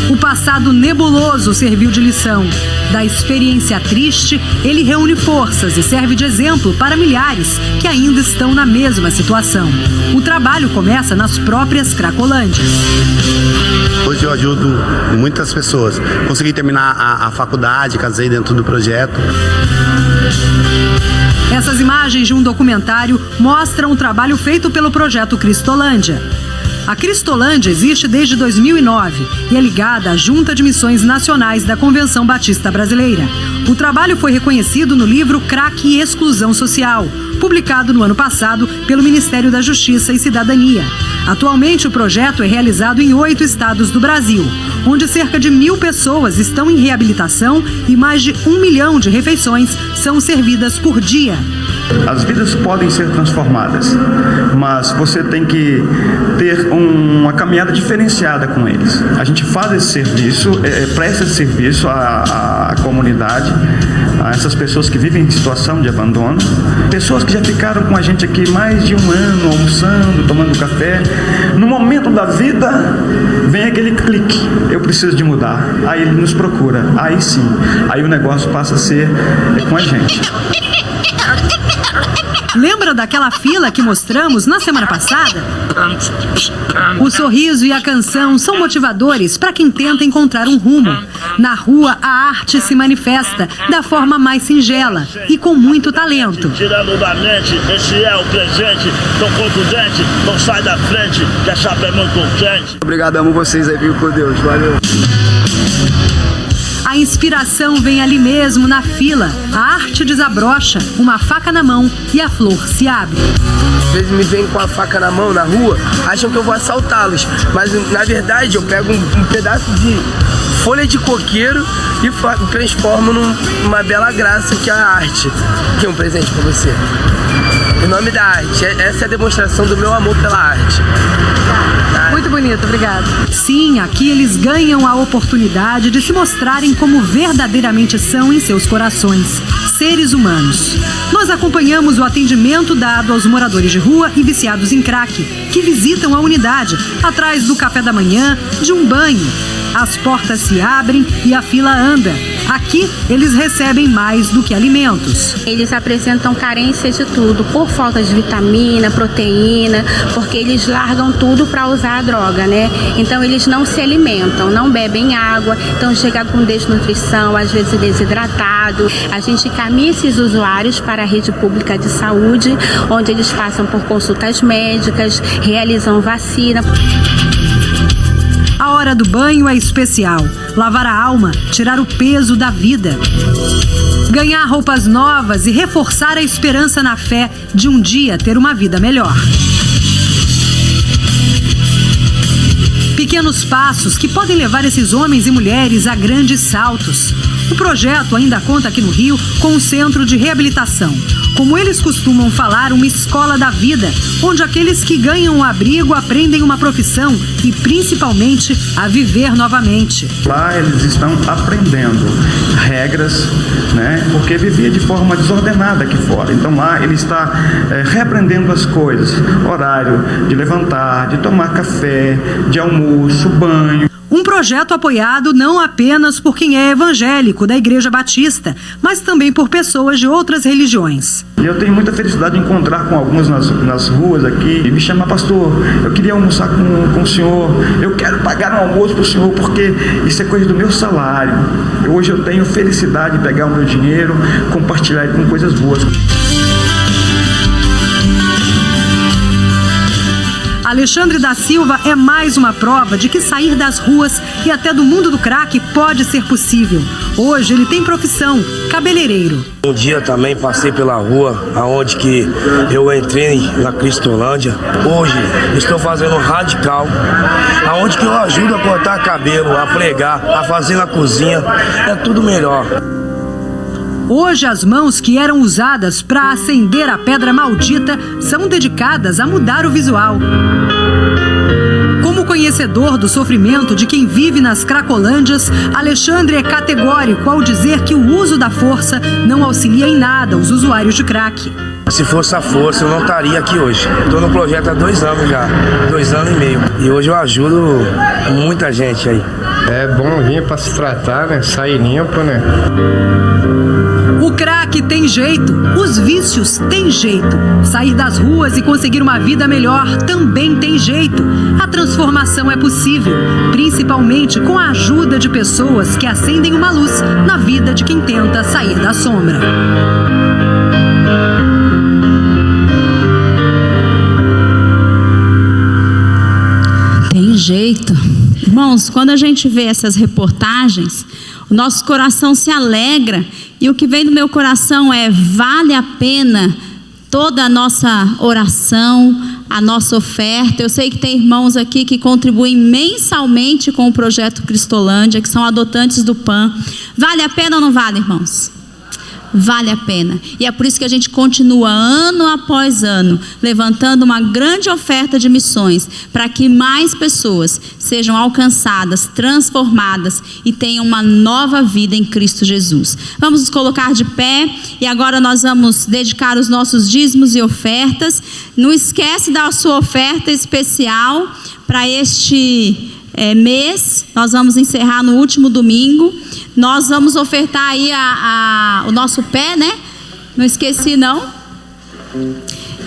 Speaker 14: O passado nebuloso serviu de lição. Da experiência triste, ele reúne forças e serve de exemplo para milhares que ainda estão na mesma situação. O trabalho começa nas próprias Cracolândias.
Speaker 15: Hoje eu ajudo muitas pessoas. Consegui terminar a faculdade, casei dentro do projeto.
Speaker 14: Essas imagens de um documentário mostram o trabalho feito pelo projeto Cristolândia. A Cristolândia existe desde 2009 e é ligada à Junta de Missões Nacionais da Convenção Batista Brasileira. O trabalho foi reconhecido no livro Crack e Exclusão Social, publicado no ano passado pelo Ministério da Justiça e Cidadania. Atualmente, o projeto é realizado em 8 estados do Brasil, onde cerca de 1.000 pessoas estão em reabilitação e mais de 1 milhão de refeições são servidas por dia.
Speaker 16: As vidas podem ser transformadas, mas você tem que ter uma caminhada diferenciada com eles. A gente faz esse serviço, presta esse serviço à comunidade, a essas pessoas que vivem em situação de abandono, pessoas que já ficaram com a gente aqui mais de 1 ano, almoçando, tomando café. No momento da vida, vem aquele clique, eu preciso de mudar. Aí ele nos procura, aí sim, aí o negócio passa a ser com a gente.
Speaker 14: Lembra daquela fila que mostramos na semana passada? O sorriso e a canção são motivadores para quem tenta encontrar um rumo. Na rua, a arte se manifesta da forma mais singela e com muito talento.
Speaker 17: Tirando da mente, esse é o presente, tão contundente, não sai da frente, que a chapa é muito quente.
Speaker 18: Obrigado, amo vocês aí, viu, por Deus, valeu.
Speaker 14: A inspiração vem ali mesmo, na fila. A arte desabrocha, uma faca na mão e a flor se abre.
Speaker 18: Às vezes me vêm com a faca na mão, na rua, acham que eu vou assaltá-los. Mas, na verdade, eu pego um pedaço de folha de coqueiro e transformo numa bela graça que é a arte. Que é um presente para você. Em nome da arte, essa é a demonstração do meu amor pela arte.
Speaker 14: Muito bonito, obrigada. Sim, aqui eles ganham a oportunidade de se mostrarem como verdadeiramente são em seus corações, seres humanos. Nós acompanhamos o atendimento dado aos moradores de rua e viciados em crack, que visitam a unidade atrás do café da manhã, de um banho. As portas se abrem e a fila anda. Aqui, eles recebem mais do que alimentos.
Speaker 19: Eles apresentam carência de tudo, por falta de vitamina, proteína, porque eles largam tudo para usar a droga, né? Então, eles não se alimentam, não bebem água, então chega com desnutrição, às vezes desidratado. A gente encaminha esses usuários para a rede pública de saúde, onde eles passam por consultas médicas, realizam vacina.
Speaker 14: A hora do banho é especial. Lavar a alma, tirar o peso da vida. Ganhar roupas novas e reforçar a esperança na fé de um dia ter uma vida melhor. Pequenos passos que podem levar esses homens e mulheres a grandes saltos. O projeto ainda conta aqui no Rio com um centro de reabilitação. Como eles costumam falar, uma escola da vida, onde aqueles que ganham o abrigo aprendem uma profissão e, principalmente, a viver novamente.
Speaker 16: Lá eles estão aprendendo regras, né? Porque vivia de forma desordenada aqui fora. Então lá ele está reaprendendo as coisas. Horário de levantar, de tomar café, de almoço, banho.
Speaker 14: Um projeto apoiado não apenas por quem é evangélico da Igreja Batista, mas também por pessoas de outras religiões.
Speaker 16: E eu tenho muita felicidade de encontrar com alguns nas ruas aqui e me chamar, pastor, eu queria almoçar com o senhor, eu quero pagar um almoço para o senhor porque isso é coisa do meu salário. Hoje eu tenho felicidade de pegar o meu dinheiro, compartilhar com coisas boas.
Speaker 14: Alexandre da Silva é mais uma prova de que sair das ruas e até do mundo do crack pode ser possível. Hoje ele tem profissão, cabeleireiro.
Speaker 18: Um dia também passei pela rua, aonde que eu entrei na Cristolândia. Hoje estou fazendo radical, aonde que eu ajudo a cortar cabelo, a pregar, a fazer na cozinha. É tudo melhor.
Speaker 14: Hoje as mãos que eram usadas para acender a pedra maldita são dedicadas a mudar o visual. Como conhecedor do sofrimento de quem vive nas Cracolândias, Alexandre é categórico ao dizer que o uso da força não auxilia em nada os usuários de crack.
Speaker 18: Se fosse a força, eu não estaria aqui hoje. Estou no projeto há 2 anos já, 2 anos e meio. E hoje eu ajudo muita gente aí.
Speaker 20: É bom vir para se tratar, né? Sair limpo, né?
Speaker 14: O crack tem jeito, os vícios têm jeito. Sair das ruas e conseguir uma vida melhor também tem jeito. A transformação é possível, principalmente com a ajuda de pessoas que acendem uma luz na vida de quem tenta sair da sombra.
Speaker 4: Tem jeito. Irmãos, quando a gente vê essas reportagens, o nosso coração se alegra e o que vem do meu coração é: vale a pena toda a nossa oração, a nossa oferta. Eu sei que tem irmãos aqui que contribuem mensalmente com o projeto Cristolândia, que são adotantes do PAN. Vale a pena ou não vale, irmãos? Vale a pena. E é por isso que a gente continua ano após ano levantando uma grande oferta de missões para que mais pessoas sejam alcançadas, transformadas e tenham uma nova vida em Cristo Jesus. Vamos nos colocar de pé e agora nós vamos dedicar os nossos dízimos e ofertas. Não esquece da sua oferta especial para este mês. Nós vamos encerrar no último domingo. Nós vamos ofertar aí o nosso pé, né? Não esqueci, não.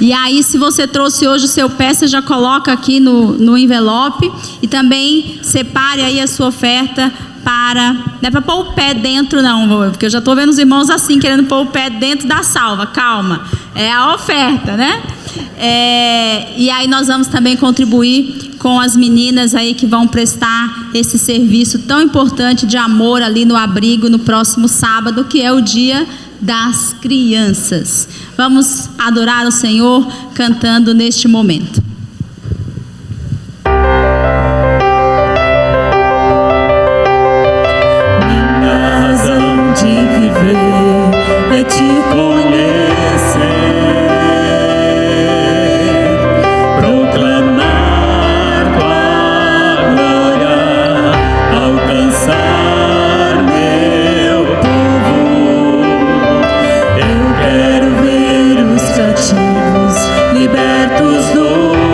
Speaker 4: E aí, se você trouxe hoje o seu pé, você já coloca aqui no envelope. E também separe aí a sua oferta para... Não é para pôr o pé dentro, não, porque eu já estou vendo os irmãos assim, querendo pôr o pé dentro da salva. Calma. É a oferta, né? E aí nós vamos também contribuir com as meninas aí que vão prestar esse serviço tão importante de amor ali no abrigo no próximo sábado, que é o Dia das Crianças. Vamos adorar o Senhor cantando neste momento.
Speaker 1: Minha razão de viver é te conhecer.
Speaker 21: Libertos do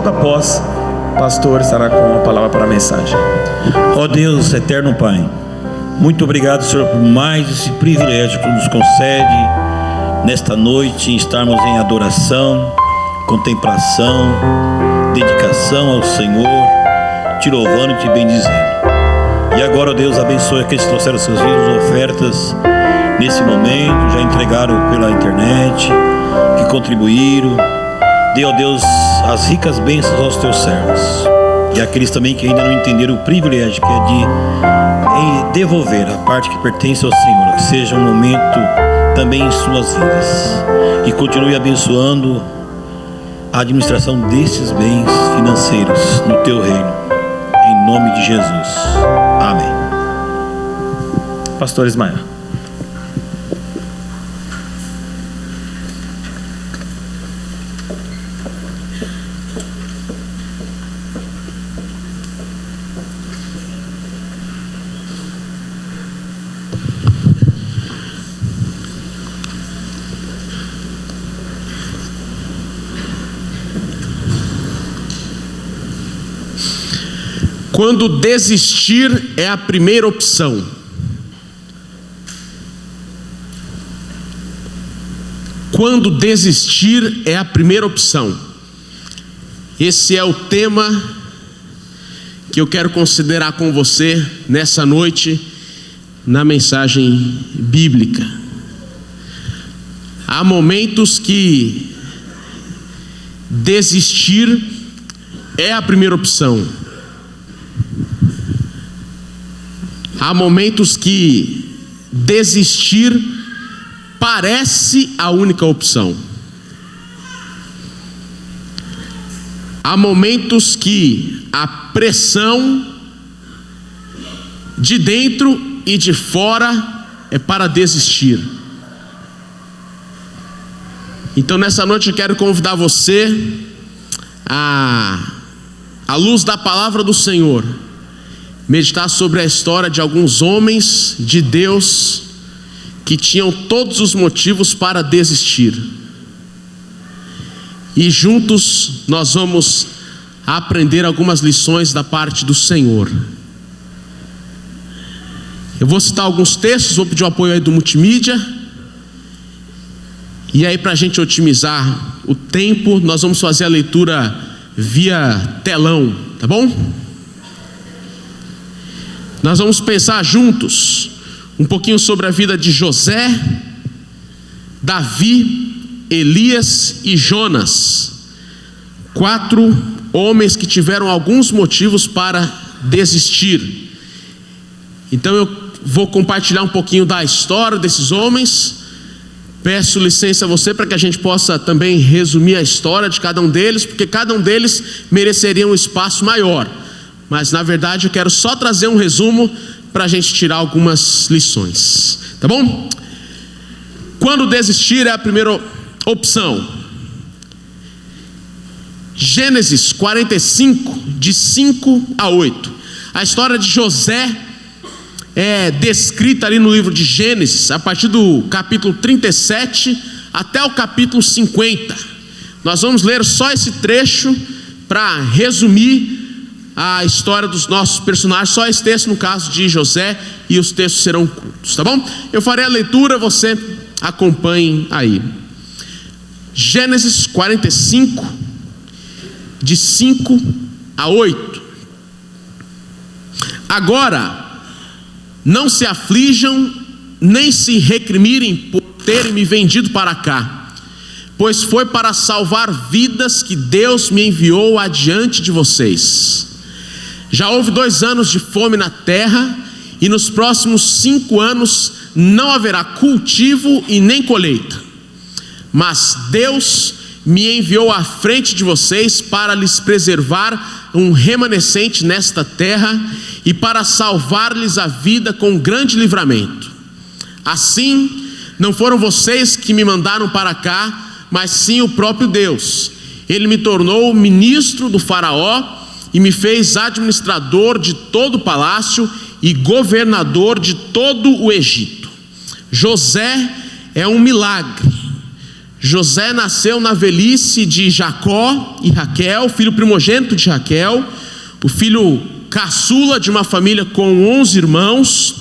Speaker 1: logo após, o pastor estará com a palavra para a mensagem.
Speaker 21: Ó Deus, eterno Pai, muito obrigado, Senhor, por mais esse privilégio que nos concede nesta noite, em estarmos em adoração, contemplação, dedicação ao Senhor, te louvando e te bendizendo. E agora, ó Deus, abençoe aqueles que trouxeram seus filhos ofertas nesse momento, já entregaram pela internet, que contribuíram. Dê, ó Deus, as ricas bênçãos aos teus servos. E aqueles também que ainda não entenderam o privilégio que é de devolver a parte que pertence ao Senhor. Que seja um momento também em suas vidas. E continue abençoando a administração desses bens financeiros no teu reino. Em nome de Jesus. Amém.
Speaker 1: Pastor Ismael.
Speaker 3: Quando desistir é a primeira opção. Quando desistir é a primeira opção. Esse é o tema que eu quero considerar com você nessa noite na mensagem bíblica. Há momentos que desistir é a primeira opção. Há momentos que desistir parece a única opção. Há momentos que a pressão de dentro e de fora é para desistir. Então nessa noite eu quero convidar você à luz da palavra do Senhor, meditar sobre a história de alguns homens de Deus que tinham todos os motivos para desistir. E juntos nós vamos aprender algumas lições da parte do Senhor. Eu vou citar alguns textos, vou pedir o apoio aí do multimídia. E aí, para a gente otimizar o tempo, nós vamos fazer a leitura via telão, tá bom? Nós vamos pensar juntos um pouquinho sobre a vida de José, Davi, Elias e Jonas. 4 homens que tiveram alguns motivos para desistir. Então eu vou compartilhar um pouquinho da história desses homens. Peço licença a você para que a gente possa também resumir a história de cada um deles, porque cada um deles mereceria um espaço maior. Mas na verdade eu quero só trazer um resumo para a gente tirar algumas lições, tá bom? Quando desistir é a primeira opção. Gênesis 45, de 5 a 8. A história de José é descrita ali no livro de Gênesis, a partir do capítulo 37 até o capítulo 50. Nós vamos ler só esse trecho para resumir a história dos nossos personagens, só esse texto no caso de José, e os textos serão curtos, tá bom? Eu farei a leitura, você acompanhe aí. Gênesis 45, de 5 a 8. Agora, não se aflijam, nem se recrimirem por terem me vendido para cá, pois foi para salvar vidas que Deus me enviou adiante de vocês. Já houve 2 anos de fome na terra, e nos próximos 5 anos não haverá cultivo e nem colheita. Mas Deus me enviou à frente de vocês para lhes preservar um remanescente nesta terra e para salvar-lhes a vida com grande livramento. Assim, não foram vocês que me mandaram para cá, mas sim o próprio Deus. Ele me tornou ministro do Faraó e me fez administrador de todo o palácio e governador de todo o Egito. José é um milagre. José nasceu na velhice de Jacó e Raquel, filho primogênito de Raquel, o filho caçula de uma família com 11 irmãos.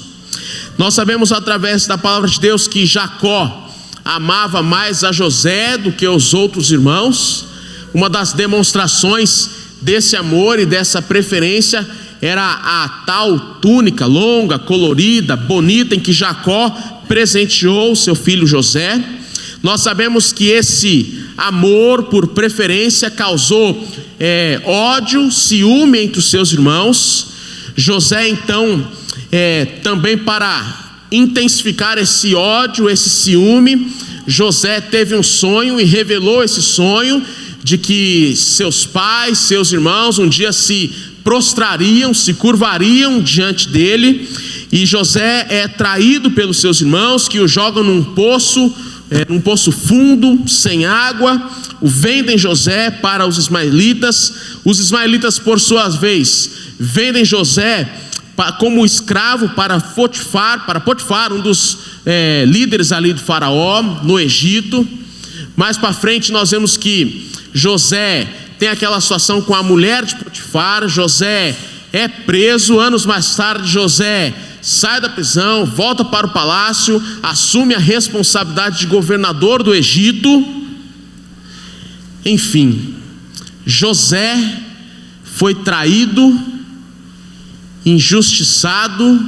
Speaker 3: Nós sabemos através da palavra de Deus que Jacó amava mais a José do que os outros irmãos. Uma das demonstrações desse amor e dessa preferência era a tal túnica longa, colorida, bonita, em que Jacó presenteou seu filho José. Nós sabemos que esse amor por preferência causou ódio, ciúme entre os seus irmãos. José então, também para intensificar esse ódio, esse ciúme, José teve um sonho e revelou esse sonho de que seus pais, seus irmãos um dia se prostrariam, se curvariam diante dele, e José é traído pelos seus irmãos, que o jogam num poço fundo, sem água, o vendem José para os ismaelitas. Os ismaelitas, por sua vez, vendem José como escravo para Potifar, um dos líderes ali do faraó no Egito. Mais para frente nós vemos que José tem aquela situação com a mulher de Potifar. José é preso. Anos mais tarde, José sai da prisão, volta para o palácio, assume a responsabilidade de governador do Egito. Enfim, José foi traído, injustiçado,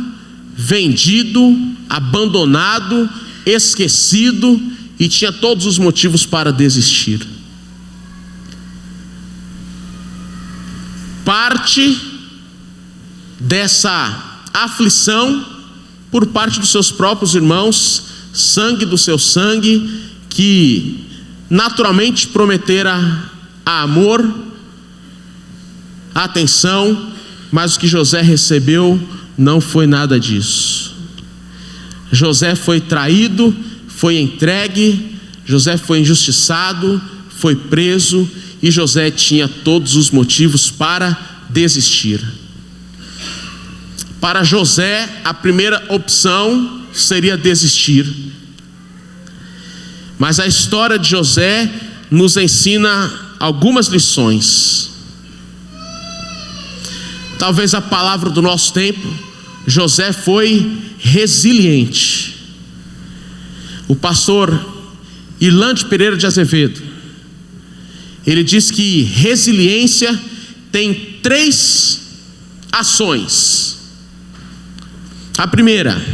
Speaker 3: vendido, abandonado, esquecido, e tinha todos os motivos para desistir. Parte dessa aflição por parte dos seus próprios irmãos, sangue do seu sangue, que naturalmente prometera amor, atenção, mas o que José recebeu não foi nada disso. José foi traído, foi entregue, José foi injustiçado, foi preso, e José tinha todos os motivos para desistir. Para José, a primeira opção seria desistir. Mas a história de José nos ensina algumas lições. Talvez a palavra do nosso tempo: José foi resiliente. O pastor Irlande Pereira de Azevedo, ele diz que resiliência tem 3 ações. A primeira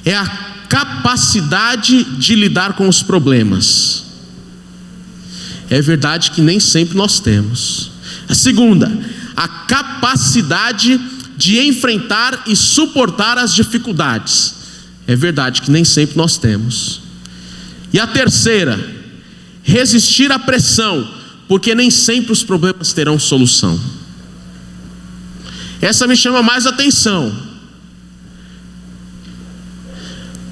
Speaker 3: é a capacidade de lidar com os problemas. É verdade que nem sempre nós temos. A segunda, a capacidade de enfrentar e suportar as dificuldades. É verdade que nem sempre nós temos. E a terceira, resistir à pressão, porque nem sempre os problemas terão solução. Essa me chama mais atenção,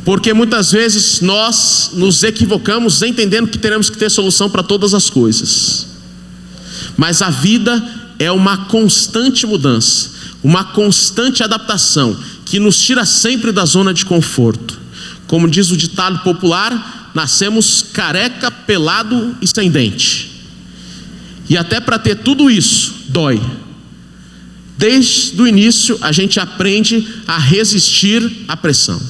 Speaker 3: porque muitas vezes nós nos equivocamos entendendo que teremos que ter solução para todas as coisas. Mas a vida é uma constante mudança, uma constante adaptação, que nos tira sempre da zona de conforto. Como diz o ditado popular, nascemos careca, pelado e sem dente. E até para ter tudo isso, dói. Desde o início a gente aprende a resistir à pressão.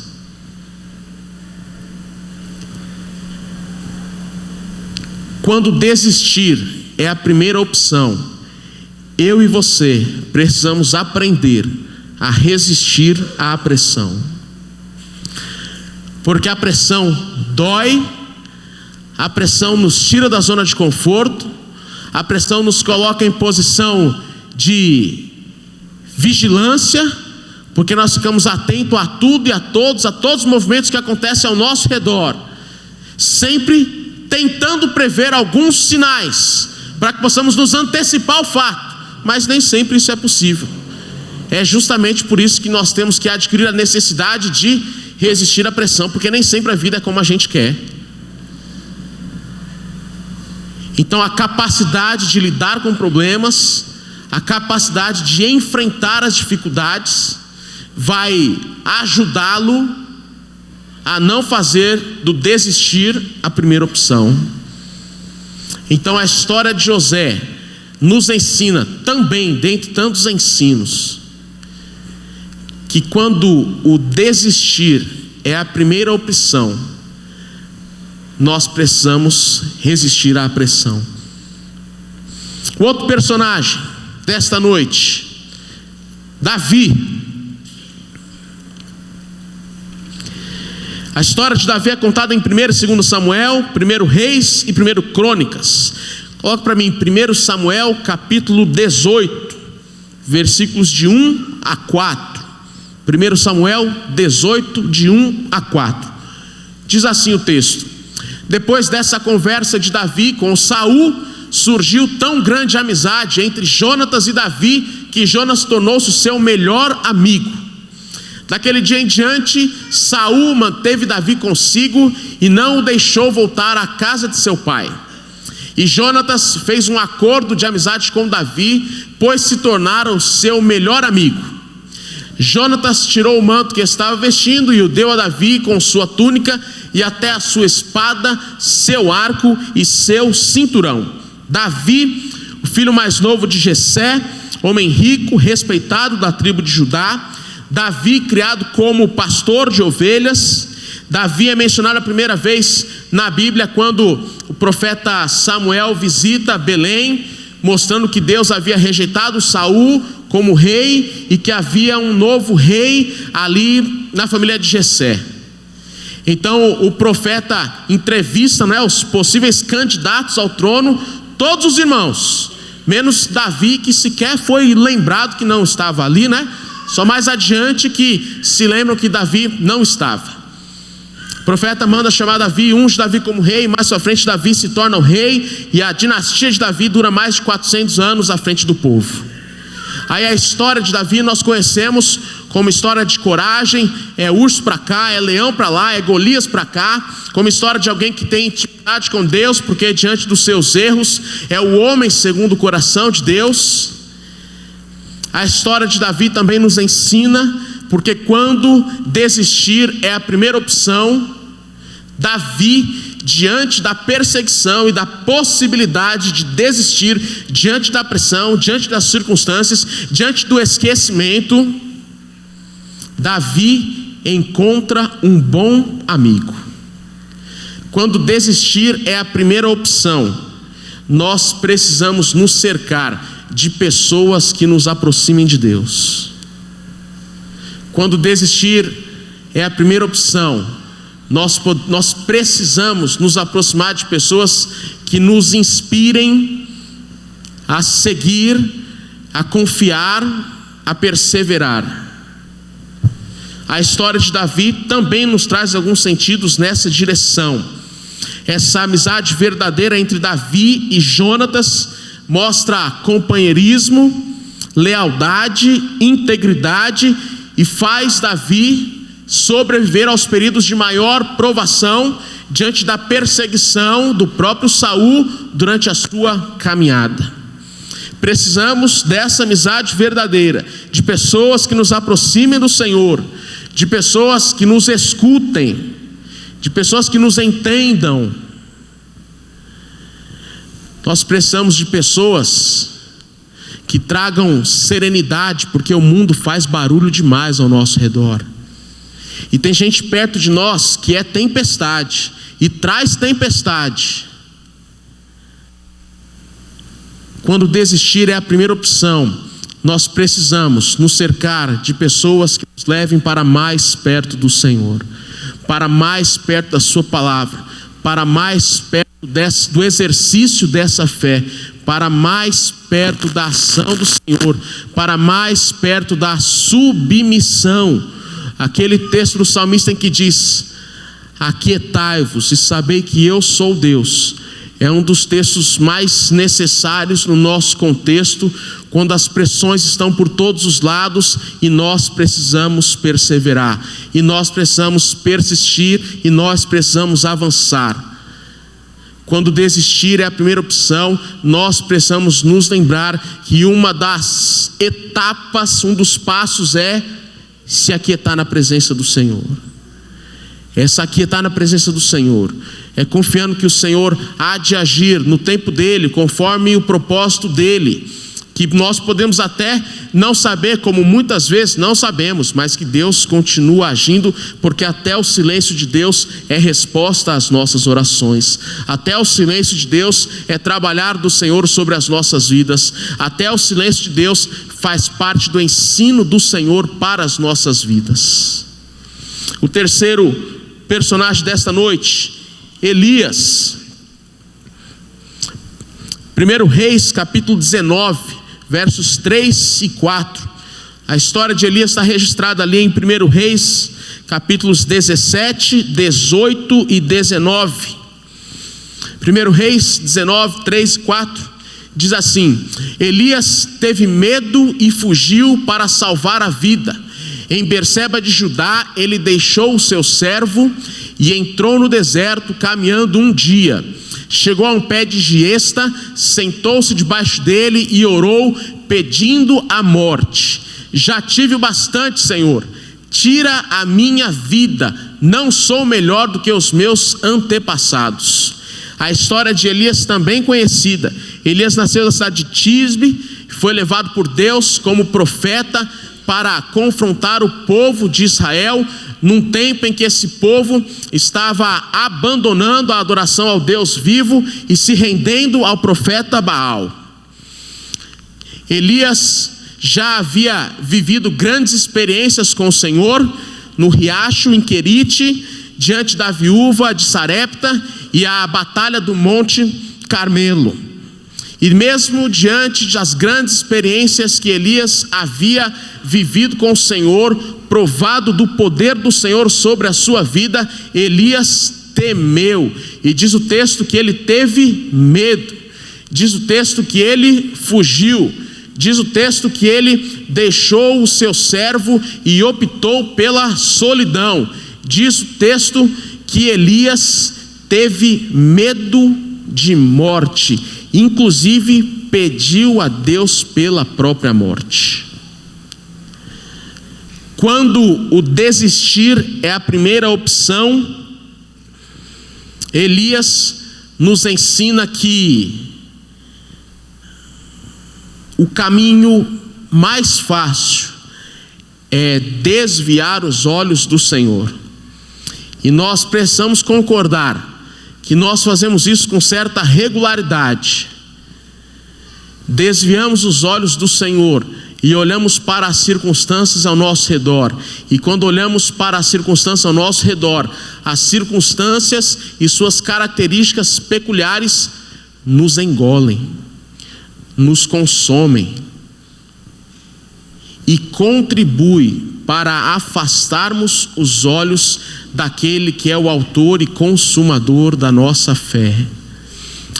Speaker 3: Quando desistir é a primeira opção, eu e você precisamos aprender a resistir à pressão. Porque a pressão dói, a pressão nos tira da zona de conforto, a pressão nos coloca em posição de vigilância, porque nós ficamos atentos a tudo e a todos os movimentos que acontecem ao nosso redor, sempre tentando prever alguns sinais, para que possamos nos antecipar ao fato, mas nem sempre isso é possível. É justamente por isso que nós temos que adquirir a necessidade de resistir à pressão, porque nem sempre a vida é como a gente quer. Então a capacidade de lidar com problemas, a capacidade de enfrentar as dificuldades, vai ajudá-lo a não fazer do desistir a primeira opção. Então a história de José nos ensina também, dentre tantos ensinos, que quando o desistir é a primeira opção, nós precisamos resistir à pressão. O outro personagem desta noite, Davi. A história de Davi é contada em 1 e 2 Samuel, 1 Reis e 1 Crônicas. Coloca para mim 1 Samuel capítulo 18, versículos de 1 a 4. 1 Samuel 18, de 1 a 4. Diz assim o texto: depois dessa conversa de Davi com Saul, surgiu tão grande amizade entre Jonatas e Davi, que Jonas tornou-se o seu melhor amigo. Daquele dia em diante, Saul manteve Davi consigo e não o deixou voltar à casa de seu pai. E Jonatas fez um acordo de amizade com Davi, pois se tornaram seu melhor amigo. Jonatas tirou o manto que estava vestindo e o deu a Davi com sua túnica e até a sua espada, seu arco e seu cinturão. Davi, o filho mais novo de Jessé, homem rico, respeitado da tribo de Judá. Davi, criado como pastor de ovelhas. Davi é mencionado a primeira vez na Bíblia quando o profeta Samuel visita Belém, mostrando que Deus havia rejeitado Saul como rei e que havia um novo rei ali na família de Jessé. Então o profeta entrevista, os possíveis candidatos ao trono, todos os irmãos, menos Davi, que sequer foi lembrado que não estava ali, Só mais adiante que se lembram que Davi não estava. O profeta manda chamar Davi, unge Davi como rei. Mais à frente Davi se torna o rei, e a dinastia de Davi dura mais de 400 anos à frente do povo. Aí a história de Davi nós conhecemos como história de coragem. É urso para cá, é leão para lá, é Golias para cá. Como história de alguém que tem intimidade com Deus, porque diante dos seus erros é o homem segundo o coração de Deus. A história de Davi também nos ensina, porque quando desistir é a primeira opção, Davi, diante da perseguição e da possibilidade de desistir, diante da pressão, diante das circunstâncias, diante do esquecimento, Davi encontra um bom amigo. Quando desistir é a primeira opção, nós precisamos nos cercar de pessoas que nos aproximem de Deus. Quando desistir é a primeira opção, nós precisamos nos aproximar de pessoas que nos inspirem a seguir, a confiar, a perseverar. A história de Davi também nos traz alguns sentidos nessa direção. Essa amizade verdadeira entre Davi e Jonatas mostra companheirismo, lealdade, integridade e faz Davi sobreviver aos períodos de maior provação diante da perseguição do próprio Saul durante a sua caminhada. Precisamos dessa amizade verdadeira, de pessoas que nos aproximem do Senhor, de pessoas que nos escutem, de pessoas que nos entendam. Nós precisamos de pessoas que tragam serenidade, porque o mundo faz barulho demais ao nosso redor. E tem gente perto de nós que é tempestade e traz tempestade. Quando desistir é a primeira opção, nós precisamos nos cercar de pessoas que nos levem para mais perto do Senhor, para mais perto da sua palavra, para mais perto do exercício dessa fé, para mais perto da ação do Senhor, para mais perto da submissão. Aquele texto do salmista em que diz: aquietai-vos e sabei que eu sou Deus, é um dos textos mais necessários no nosso contexto, quando as pressões estão por todos os lados e nós precisamos perseverar, e nós precisamos persistir, e nós precisamos avançar. Quando desistir é a primeira opção, nós precisamos nos lembrar que uma das etapas, um dos passos é se aquietar na presença do Senhor. Essa aqui está na presença do Senhor. É confiando que o Senhor há de agir no tempo dele, conforme o propósito dele. Que nós podemos até não saber, como muitas vezes não sabemos, mas que Deus continua agindo, porque até o silêncio de Deus é resposta às nossas orações. Até o silêncio de Deus é trabalhar do Senhor sobre as nossas vidas. Até o silêncio de Deus faz parte do ensino do Senhor para as nossas vidas. O terceiro personagem desta noite, Elias. 1 Reis, capítulo 19, versos 3 e 4. A história de Elias está registrada ali em 1 Reis, capítulos 17, 18 e 19. 1 Reis 19, 3 e 4 diz assim: Elias teve medo e fugiu para salvar a vida. Em Berseba de Judá ele deixou o seu servo e entrou no deserto, caminhando um dia. Chegou a um pé de giesta, sentou-se debaixo dele e orou, pedindo a morte. Já tive o bastante, Senhor, tira a minha vida, não sou melhor do que os meus antepassados. A história de Elias também conhecida. Elias nasceu na cidade de Tisbe, foi levado por Deus como profeta para confrontar o povo de Israel, num tempo em que esse povo estava abandonando a adoração ao Deus vivo e se rendendo ao profeta Baal. Elias já havia vivido grandes experiências com o Senhor no riacho em Querite, diante da viúva de Sarepta e a batalha do Monte Carmelo. E mesmo diante das grandes experiências que Elias havia vivido com o Senhor, provado do poder do Senhor sobre a sua vida, Elias temeu. E diz o texto que ele teve medo. Diz o texto que ele fugiu. Diz o texto que ele deixou o seu servo e optou pela solidão. Diz o texto que Elias teve medo de morte. Inclusive pediu a Deus pela própria morte. Quando o desistir é a primeira opção, Elias nos ensina que o caminho mais fácil é desviar os olhos do Senhor. E nós precisamos concordar que nós fazemos isso com certa regularidade. Desviamos os olhos do Senhor e olhamos para as circunstâncias ao nosso redor. E quando olhamos para as circunstâncias ao nosso redor, as circunstâncias e suas características peculiares nos engolem, nos consomem e contribui para afastarmos os olhos daquele que é o autor e consumador da nossa fé.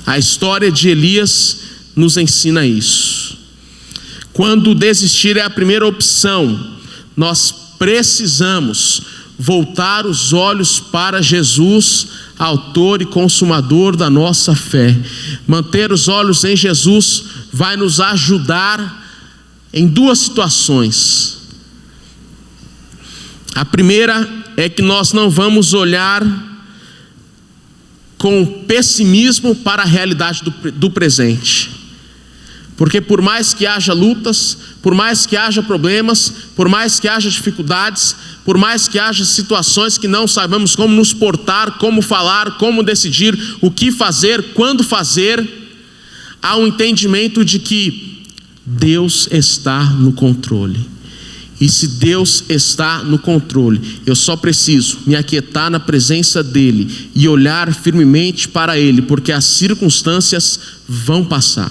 Speaker 3: A história de Elias nos ensina isso. Quando desistir é a primeira opção, nós precisamos voltar os olhos para Jesus, autor e consumador da nossa fé. Manter os olhos em Jesus vai nos ajudar em duas situações. A primeira é que nós não vamos olhar com pessimismo para a realidade do presente. Porque por mais que haja lutas, por mais que haja problemas, por mais que haja dificuldades, por mais que haja situações que não sabemos como nos portar, como falar, como decidir, o que fazer, quando fazer, há um entendimento de que Deus está no controle. E se Deus está no controle, eu só preciso me aquietar na presença dEle e olhar firmemente para Ele, porque as circunstâncias vão passar.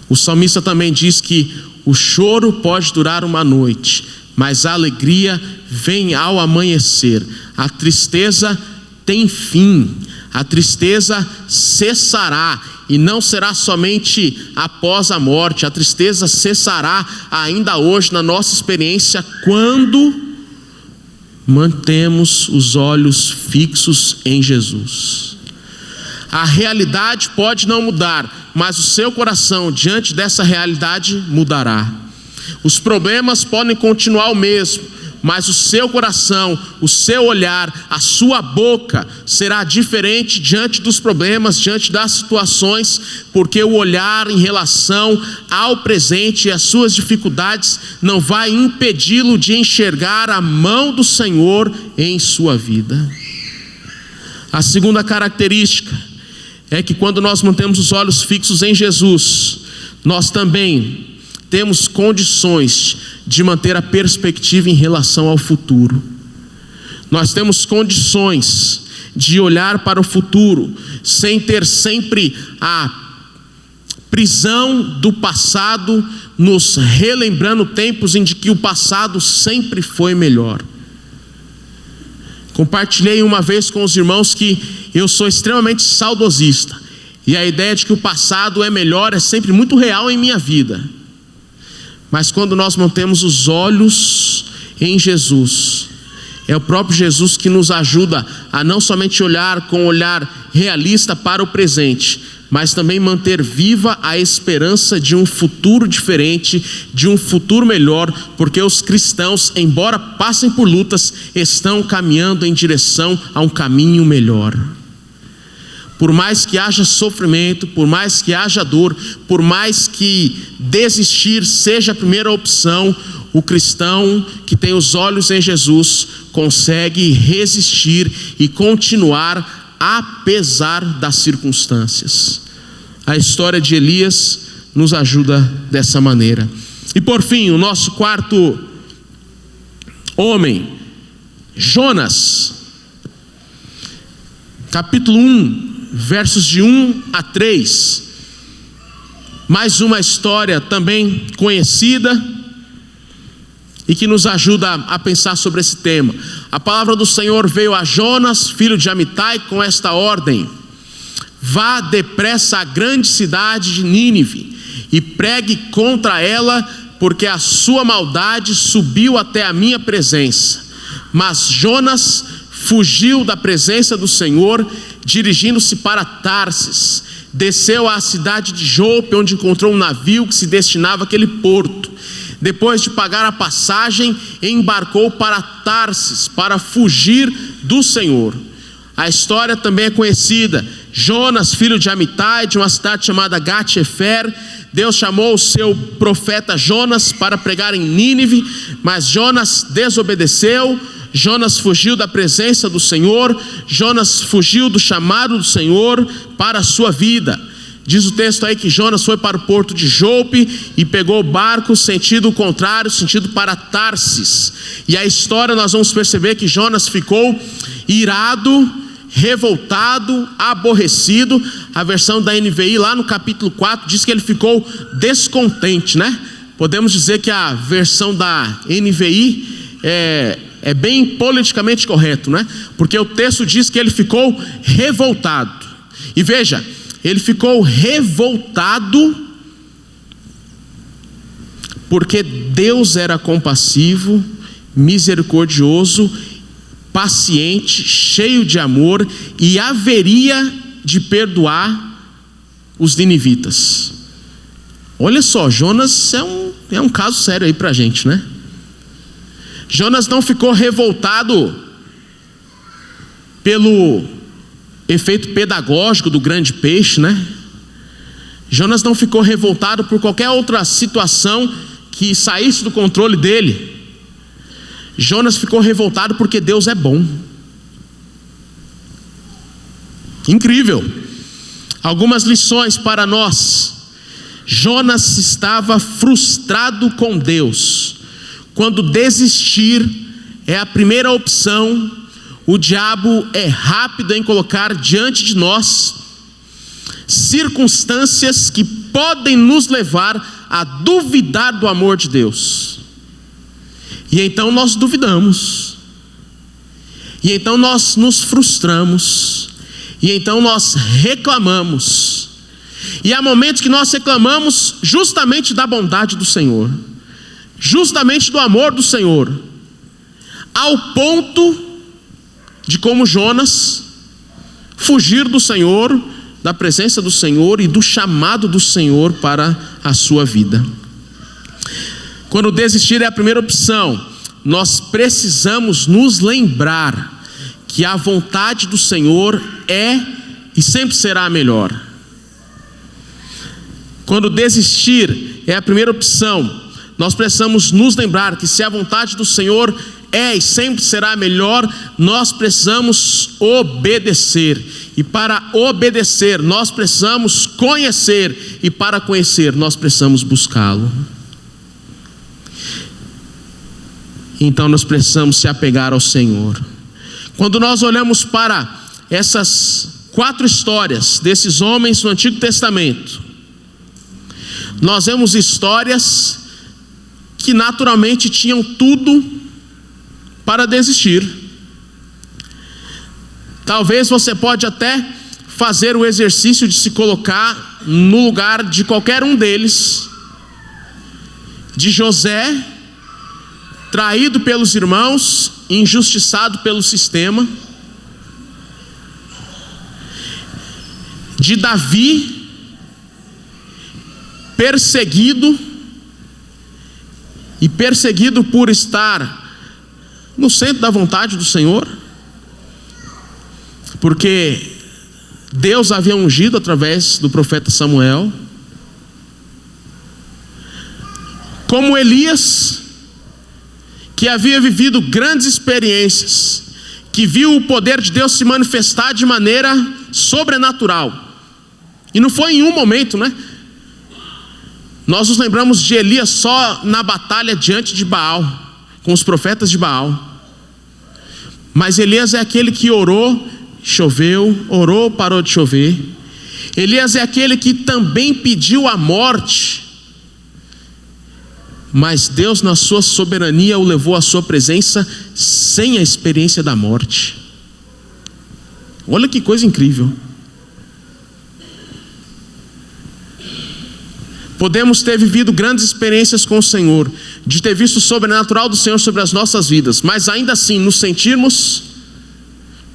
Speaker 3: O salmista também diz que o choro pode durar uma noite, mas a alegria vem ao amanhecer. A tristeza tem fim, a tristeza cessará. E não será somente após a morte, a tristeza cessará ainda hoje na nossa experiência, quando mantemos os olhos fixos em Jesus. A realidade pode não mudar, mas o seu coração diante dessa realidade mudará. Os problemas podem continuar o mesmo, mas o seu coração, o seu olhar, a sua boca será diferente diante dos problemas, diante das situações, porque o olhar em relação ao presente e às suas dificuldades não vai impedi-lo de enxergar a mão do Senhor em sua vida. A segunda característica é que quando nós mantemos os olhos fixos em Jesus, nós também temos condições de manter a perspectiva em relação ao futuro. Nós temos condições de olhar para o futuro sem ter sempre a prisão do passado, nos relembrando tempos em que o passado sempre foi melhor. Compartilhei uma vez com os irmãos que eu sou extremamente saudosista, e a ideia de que o passado é melhor é sempre muito real em minha vida. Mas quando nós mantemos os olhos em Jesus, é o próprio Jesus que nos ajuda a não somente olhar com um olhar realista para o presente, mas também manter viva a esperança de um futuro diferente, de um futuro melhor, porque os cristãos, embora passem por lutas, estão caminhando em direção a um caminho melhor. Por mais que haja sofrimento, por mais que haja dor, por mais que desistir seja a primeira opção, o cristão que tem os olhos em Jesus consegue resistir e continuar apesar das circunstâncias. A história de Elias nos ajuda dessa maneira. E por fim, o nosso quarto homem, Jonas. Capítulo 1, versos de 1 a 3. Mais uma história também conhecida e que nos ajuda a pensar sobre esse tema. A palavra do Senhor veio a Jonas, filho de Amitai, com esta ordem: vá depressa à grande cidade de Nínive e pregue contra ela, porque a sua maldade subiu até a minha presença. Mas Jonas fugiu da presença do Senhor, dirigindo-se para Tarsis. Desceu à cidade de Jope, onde encontrou um navio que se destinava àquele porto. Depois de pagar a passagem, embarcou para Tarsis, para fugir do Senhor. A história também é conhecida. Jonas, filho de Amitai, de uma cidade chamada Gat-Hefer, Deus chamou o seu profeta Jonas para pregar em Nínive, mas Jonas desobedeceu. Jonas fugiu da presença do Senhor. Jonas fugiu do chamado do Senhor para a sua vida. Diz o texto aí que Jonas foi para o porto de Jope e pegou o barco sentido contrário, sentido para Tarsis. E a história nós vamos perceber que Jonas ficou irado, revoltado, aborrecido. A versão da NVI lá no capítulo 4 diz que ele ficou descontente, né? Podemos dizer que a versão da NVI é bem politicamente correto, né? Porque o texto diz que ele ficou revoltado. E veja, ele ficou revoltado porque Deus era compassivo, misericordioso, paciente, cheio de amor e haveria de perdoar os ninivitas. Olha só, Jonas é um caso sério aí pra gente, né? Jonas não ficou revoltado pelo efeito pedagógico do grande peixe, né? Jonas não ficou revoltado por qualquer outra situação que saísse do controle dele. Jonas ficou revoltado porque Deus é bom. Incrível. Algumas lições para nós. Jonas estava frustrado com Deus. Quando desistir é a primeira opção, o diabo é rápido em colocar diante de nós circunstâncias que podem nos levar a duvidar do amor de Deus. E então nós duvidamos. E então nós nos frustramos. E então nós reclamamos. E há momentos que nós reclamamos justamente da bondade do Senhor, justamente do amor do Senhor, ao ponto de, como Jonas, fugir do Senhor, da presença do Senhor e do chamado do Senhor para a sua vida. Quando desistir é a primeira opção, nós precisamos nos lembrar que a vontade do Senhor é e sempre será a melhor. Quando desistir é a primeira opção, nós precisamos nos lembrar que se a vontade do Senhor é e sempre será a melhor, nós precisamos obedecer. E para obedecer, nós precisamos conhecer. E para conhecer, nós precisamos buscá-lo. Então nós precisamos se apegar ao Senhor. Quando nós olhamos para essas 4 histórias desses homens no Antigo Testamento, nós vemos histórias que naturalmente tinham tudo para desistir. Talvez você pode até fazer o exercício de se colocar no lugar de qualquer um deles, de José, traído pelos irmãos, injustiçado pelo sistema, de Davi, perseguido por estar no centro da vontade do Senhor, porque Deus havia ungido através do profeta Samuel, como Elias, que havia vivido grandes experiências, que viu o poder de Deus se manifestar de maneira sobrenatural, e não foi em um momento, né? Nós nos lembramos de Elias só na batalha diante de Baal, com os profetas de Baal. Mas Elias é aquele que orou, choveu, orou, parou de chover. Elias é aquele que também pediu a morte, mas Deus na sua soberania o levou à sua presença sem a experiência da morte. Olha que coisa incrível. Podemos ter vivido grandes experiências com o Senhor, de ter visto o sobrenatural do Senhor sobre as nossas vidas, mas ainda assim nos sentirmos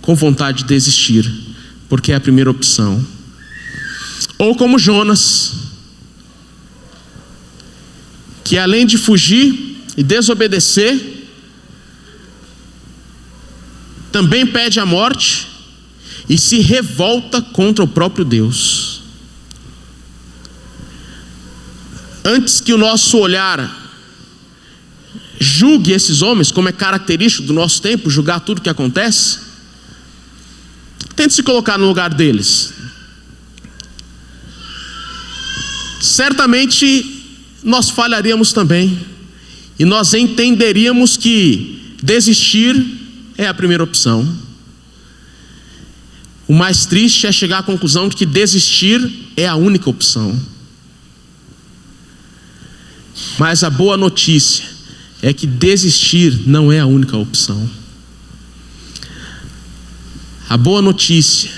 Speaker 3: com vontade de desistir, porque é a primeira opção. Ou como Jonas, que além de fugir e desobedecer, também pede a morte e se revolta contra o próprio Deus. Antes que o nosso olhar julgue esses homens, como é característico do nosso tempo, julgar tudo que acontece, tente se colocar no lugar deles. Certamente nós falharíamos também, e nós entenderíamos que desistir é a primeira opção. O mais triste é chegar à conclusão de que desistir é a única opção. Mas a boa notícia é que desistir não é a única opção. A boa notícia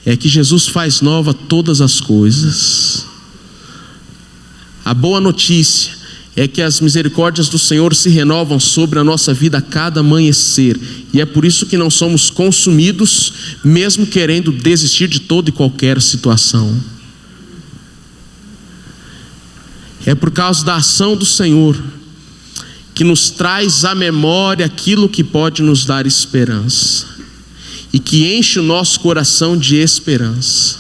Speaker 3: é que Jesus faz nova todas as coisas. A boa notícia é que as misericórdias do Senhor se renovam sobre a nossa vida a cada amanhecer. E é por isso que não somos consumidos, mesmo querendo desistir de toda e qualquer situação. É por causa da ação do Senhor que nos traz à memória aquilo que pode nos dar esperança e que enche o nosso coração de esperança.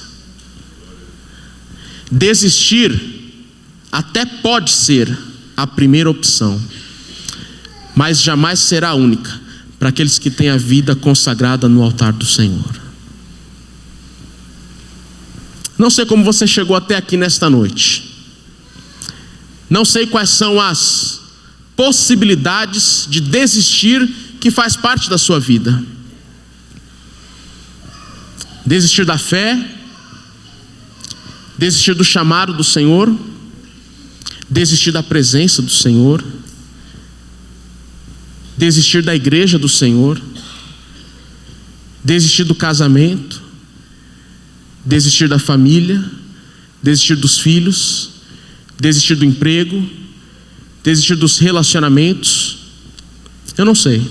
Speaker 3: Desistir até pode ser a primeira opção, mas jamais será a única para aqueles que têm a vida consagrada no altar do Senhor. Não sei como você chegou até aqui nesta noite. Não sei quais são as possibilidades de desistir que faz parte da sua vida. Desistir da fé, desistir do chamado do Senhor, desistir da presença do Senhor, desistir da igreja do Senhor, desistir do casamento, desistir da família, desistir dos filhos, desistir do emprego, desistir dos relacionamentos. Eu não sei,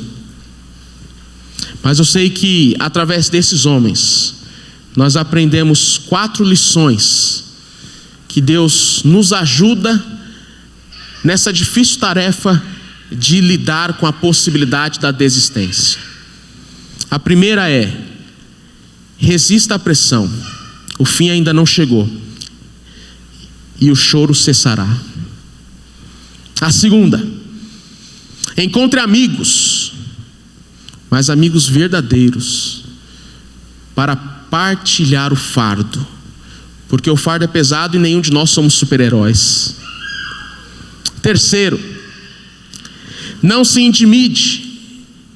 Speaker 3: mas eu sei que através desses homens nós aprendemos 4 lições que Deus nos ajuda nessa difícil tarefa de lidar com a possibilidade da desistência. A primeira é: resista à pressão, o fim ainda não chegou e o choro cessará. A segunda: encontre amigos, mas amigos verdadeiros, para partilhar o fardo, porque o fardo é pesado e nenhum de nós somos super-heróis. Terceiro: não se intimide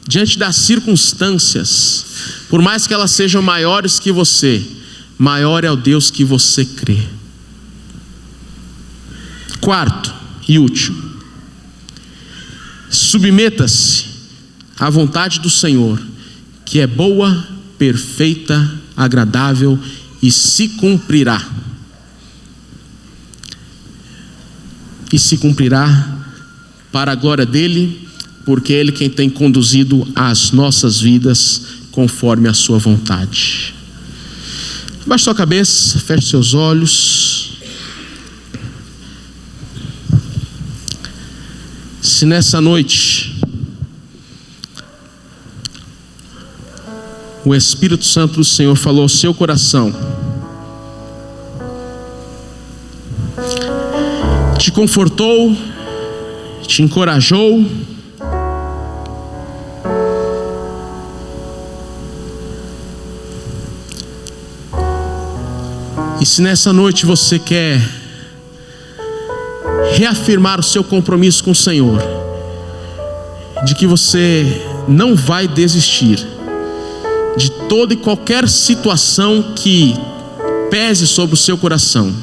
Speaker 3: diante das circunstâncias, por mais que elas sejam maiores que você, maior é o Deus que você crê. Quarto e último: submeta-se à vontade do Senhor, que é boa, perfeita, agradável e se cumprirá. E se cumprirá para a glória dele, porque é ele quem tem conduzido as nossas vidas conforme a sua vontade. Baixe sua cabeça, feche seus olhos. Se nessa noite o Espírito Santo do Senhor falou ao seu coração, te confortou, te encorajou, e se nessa noite você quer reafirmar o seu compromisso com o Senhor, de que você não vai desistir de toda e qualquer situação que pese sobre o seu coração,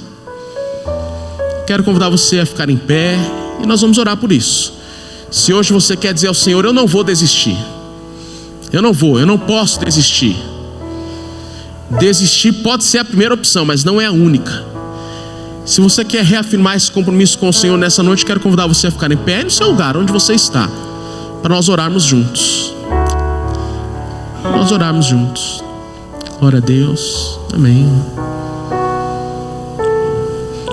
Speaker 3: quero convidar você a ficar em pé e nós vamos orar por isso. Se hoje você quer dizer ao Senhor: eu não vou desistir, eu não posso desistir. Desistir pode ser a primeira opção, mas não é a única. Se você quer reafirmar esse compromisso com o Senhor nessa noite, quero convidar você a ficar em pé no seu lugar, onde você está, para nós orarmos juntos. Nós orarmos juntos. Glória a Deus. Amém.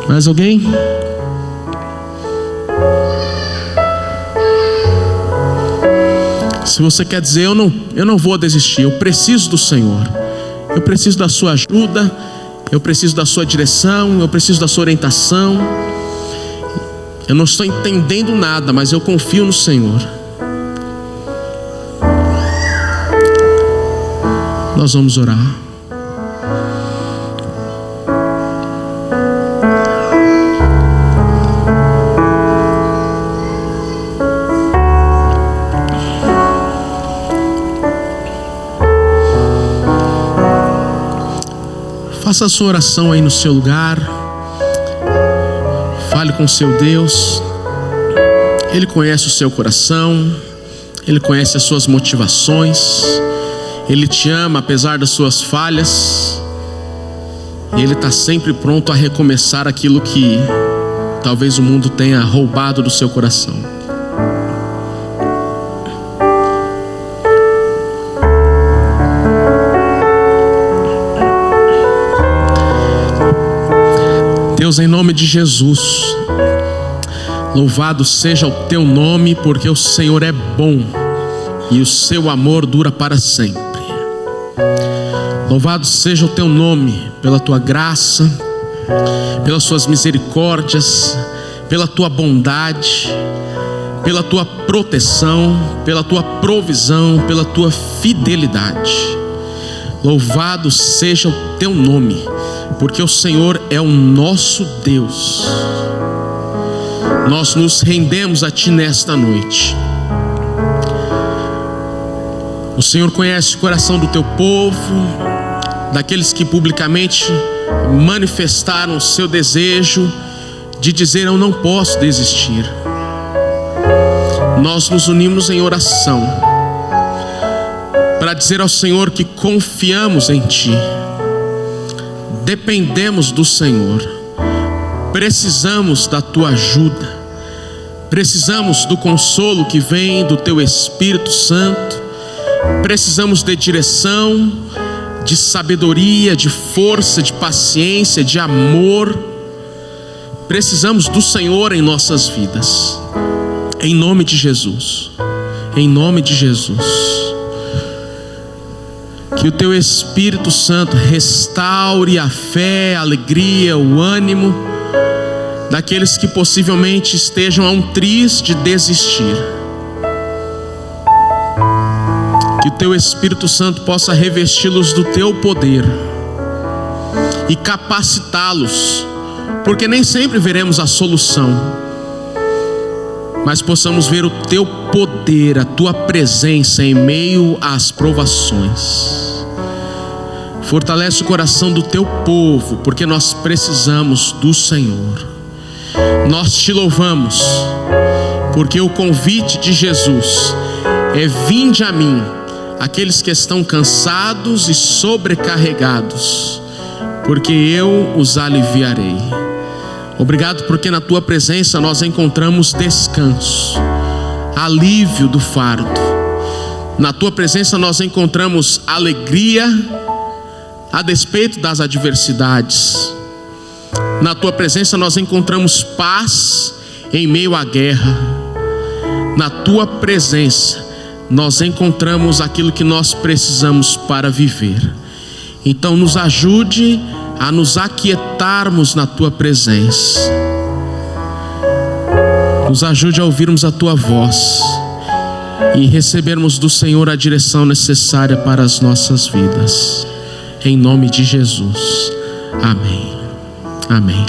Speaker 3: Mais alguém? Se você quer dizer: eu não vou desistir, eu preciso do Senhor, eu preciso da sua ajuda, eu preciso da sua direção, eu preciso da sua orientação, eu não estou entendendo nada, mas eu confio no Senhor. Nós vamos orar. Faça a sua oração aí no seu lugar. Fale com o seu Deus. Ele conhece o seu coração, Ele conhece as suas motivações, Ele te ama apesar das suas falhas, e Ele está sempre pronto a recomeçar aquilo que talvez o mundo tenha roubado do seu coração. Deus, em nome de Jesus, louvado seja o teu nome, porque o Senhor é bom e o seu amor dura para sempre. Louvado seja o teu nome pela tua graça, pelas suas misericórdias, pela tua bondade, pela tua proteção, pela tua provisão, pela tua fidelidade. Louvado seja o teu nome, porque o Senhor é o nosso Deus. Nós nos rendemos a ti nesta noite. O Senhor conhece o coração do teu povo, daqueles que publicamente manifestaram o seu desejo de dizer: eu não posso desistir. Nós nos unimos em oração para dizer ao Senhor que confiamos em ti, dependemos do Senhor, precisamos da tua ajuda, precisamos do consolo que vem do teu Espírito Santo, precisamos de direção, de sabedoria, de força, de paciência, de amor. Precisamos do Senhor em nossas vidas. Em nome de Jesus. Em nome de Jesus. Que o teu Espírito Santo restaure a fé, a alegria, o ânimo daqueles que possivelmente estejam a um triz de desistir. Que o teu Espírito Santo possa revesti-los do teu poder e capacitá-los, porque nem sempre veremos a solução, mas possamos ver o teu poder, a tua presença em meio às provações. Fortalece o coração do teu povo, porque nós precisamos do Senhor. Nós te louvamos, porque o convite de Jesus é: vinde a mim, aqueles que estão cansados e sobrecarregados, porque eu os aliviarei. Obrigado, porque na tua presença nós encontramos descanso, alívio do fardo. Na tua presença nós encontramos alegria a despeito das adversidades. Na tua presença nós encontramos paz em meio à guerra. Na tua presença nós encontramos aquilo que nós precisamos para viver. Então nos ajude a nos aquietarmos na tua presença. Nos ajude a ouvirmos a tua voz e recebermos do Senhor a direção necessária para as nossas vidas. Em nome de Jesus. Amém. Amém.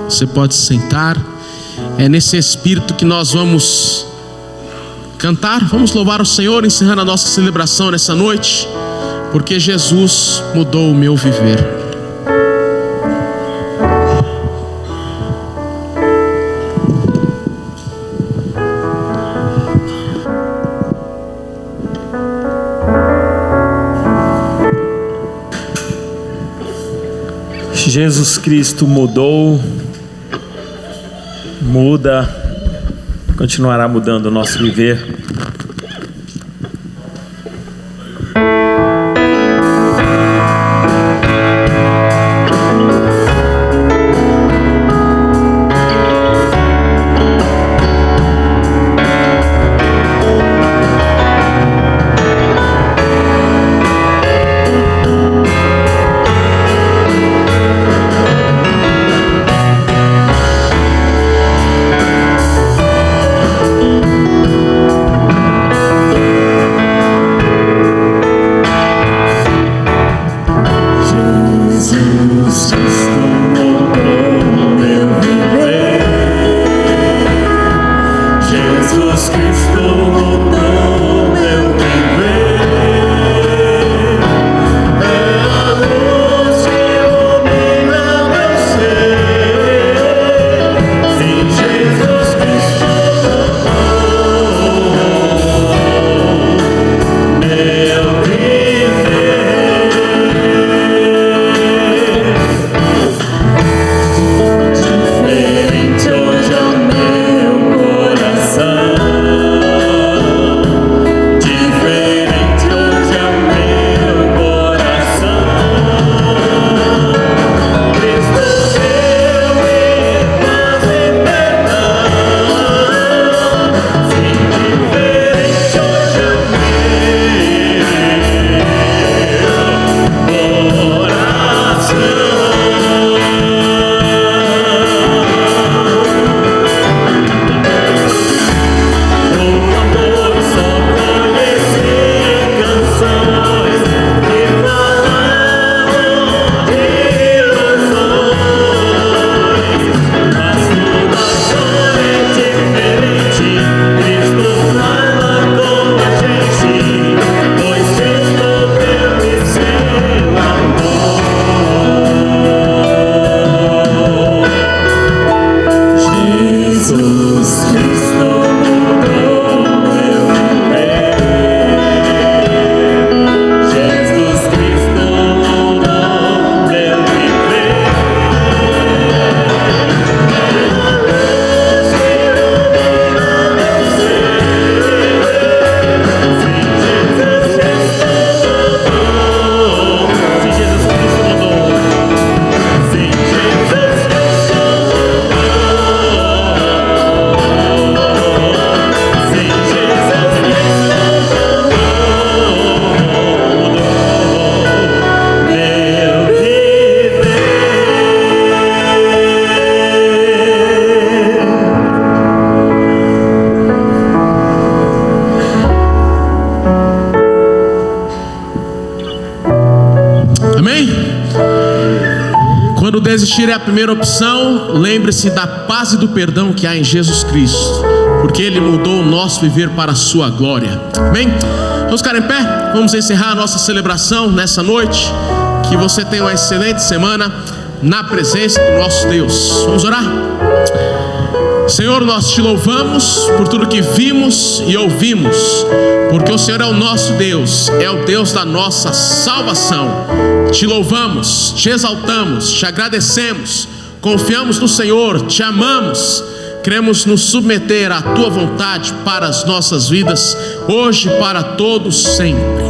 Speaker 3: Você pode se sentar. É nesse espírito que nós vamos cantar. Vamos louvar o Senhor, encerrando a nossa celebração nessa noite, porque Jesus mudou o meu viver.
Speaker 1: Jesus Cristo mudou, muda, continuará mudando o nosso viver.
Speaker 3: Quando desistir é a primeira opção, lembre-se da paz e do perdão que há em Jesus Cristo, porque Ele mudou o nosso viver para a sua glória. Amém? Vamos ficar em pé, vamos encerrar a nossa celebração nessa noite. Que você tenha uma excelente semana na presença do nosso Deus. Vamos orar? Senhor, nós te louvamos por tudo que vimos e ouvimos, porque o Senhor é o nosso Deus, é o Deus da nossa salvação. Te louvamos, te exaltamos, te agradecemos, confiamos no Senhor, te amamos. Queremos nos submeter à tua vontade para as nossas vidas, hoje e para todos sempre.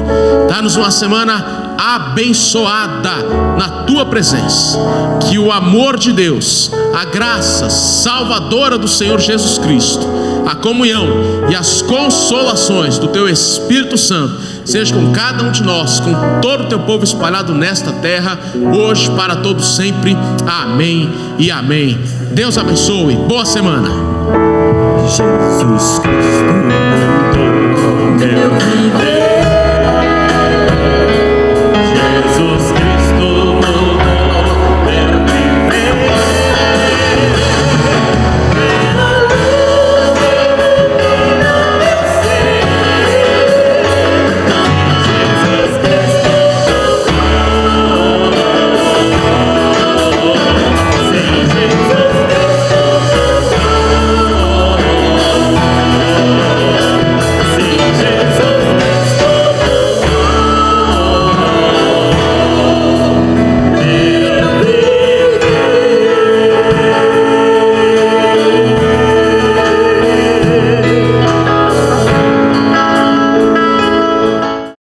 Speaker 3: Dá-nos uma semana abençoada na tua presença. Que o amor de Deus, a graça salvadora do Senhor Jesus Cristo, a comunhão e as consolações do teu Espírito Santo seja com cada um de nós, com todo o teu povo espalhado nesta terra, hoje para todos sempre. Amém e amém. Deus abençoe. Boa semana.
Speaker 1: Jesus Cristo, meu viver.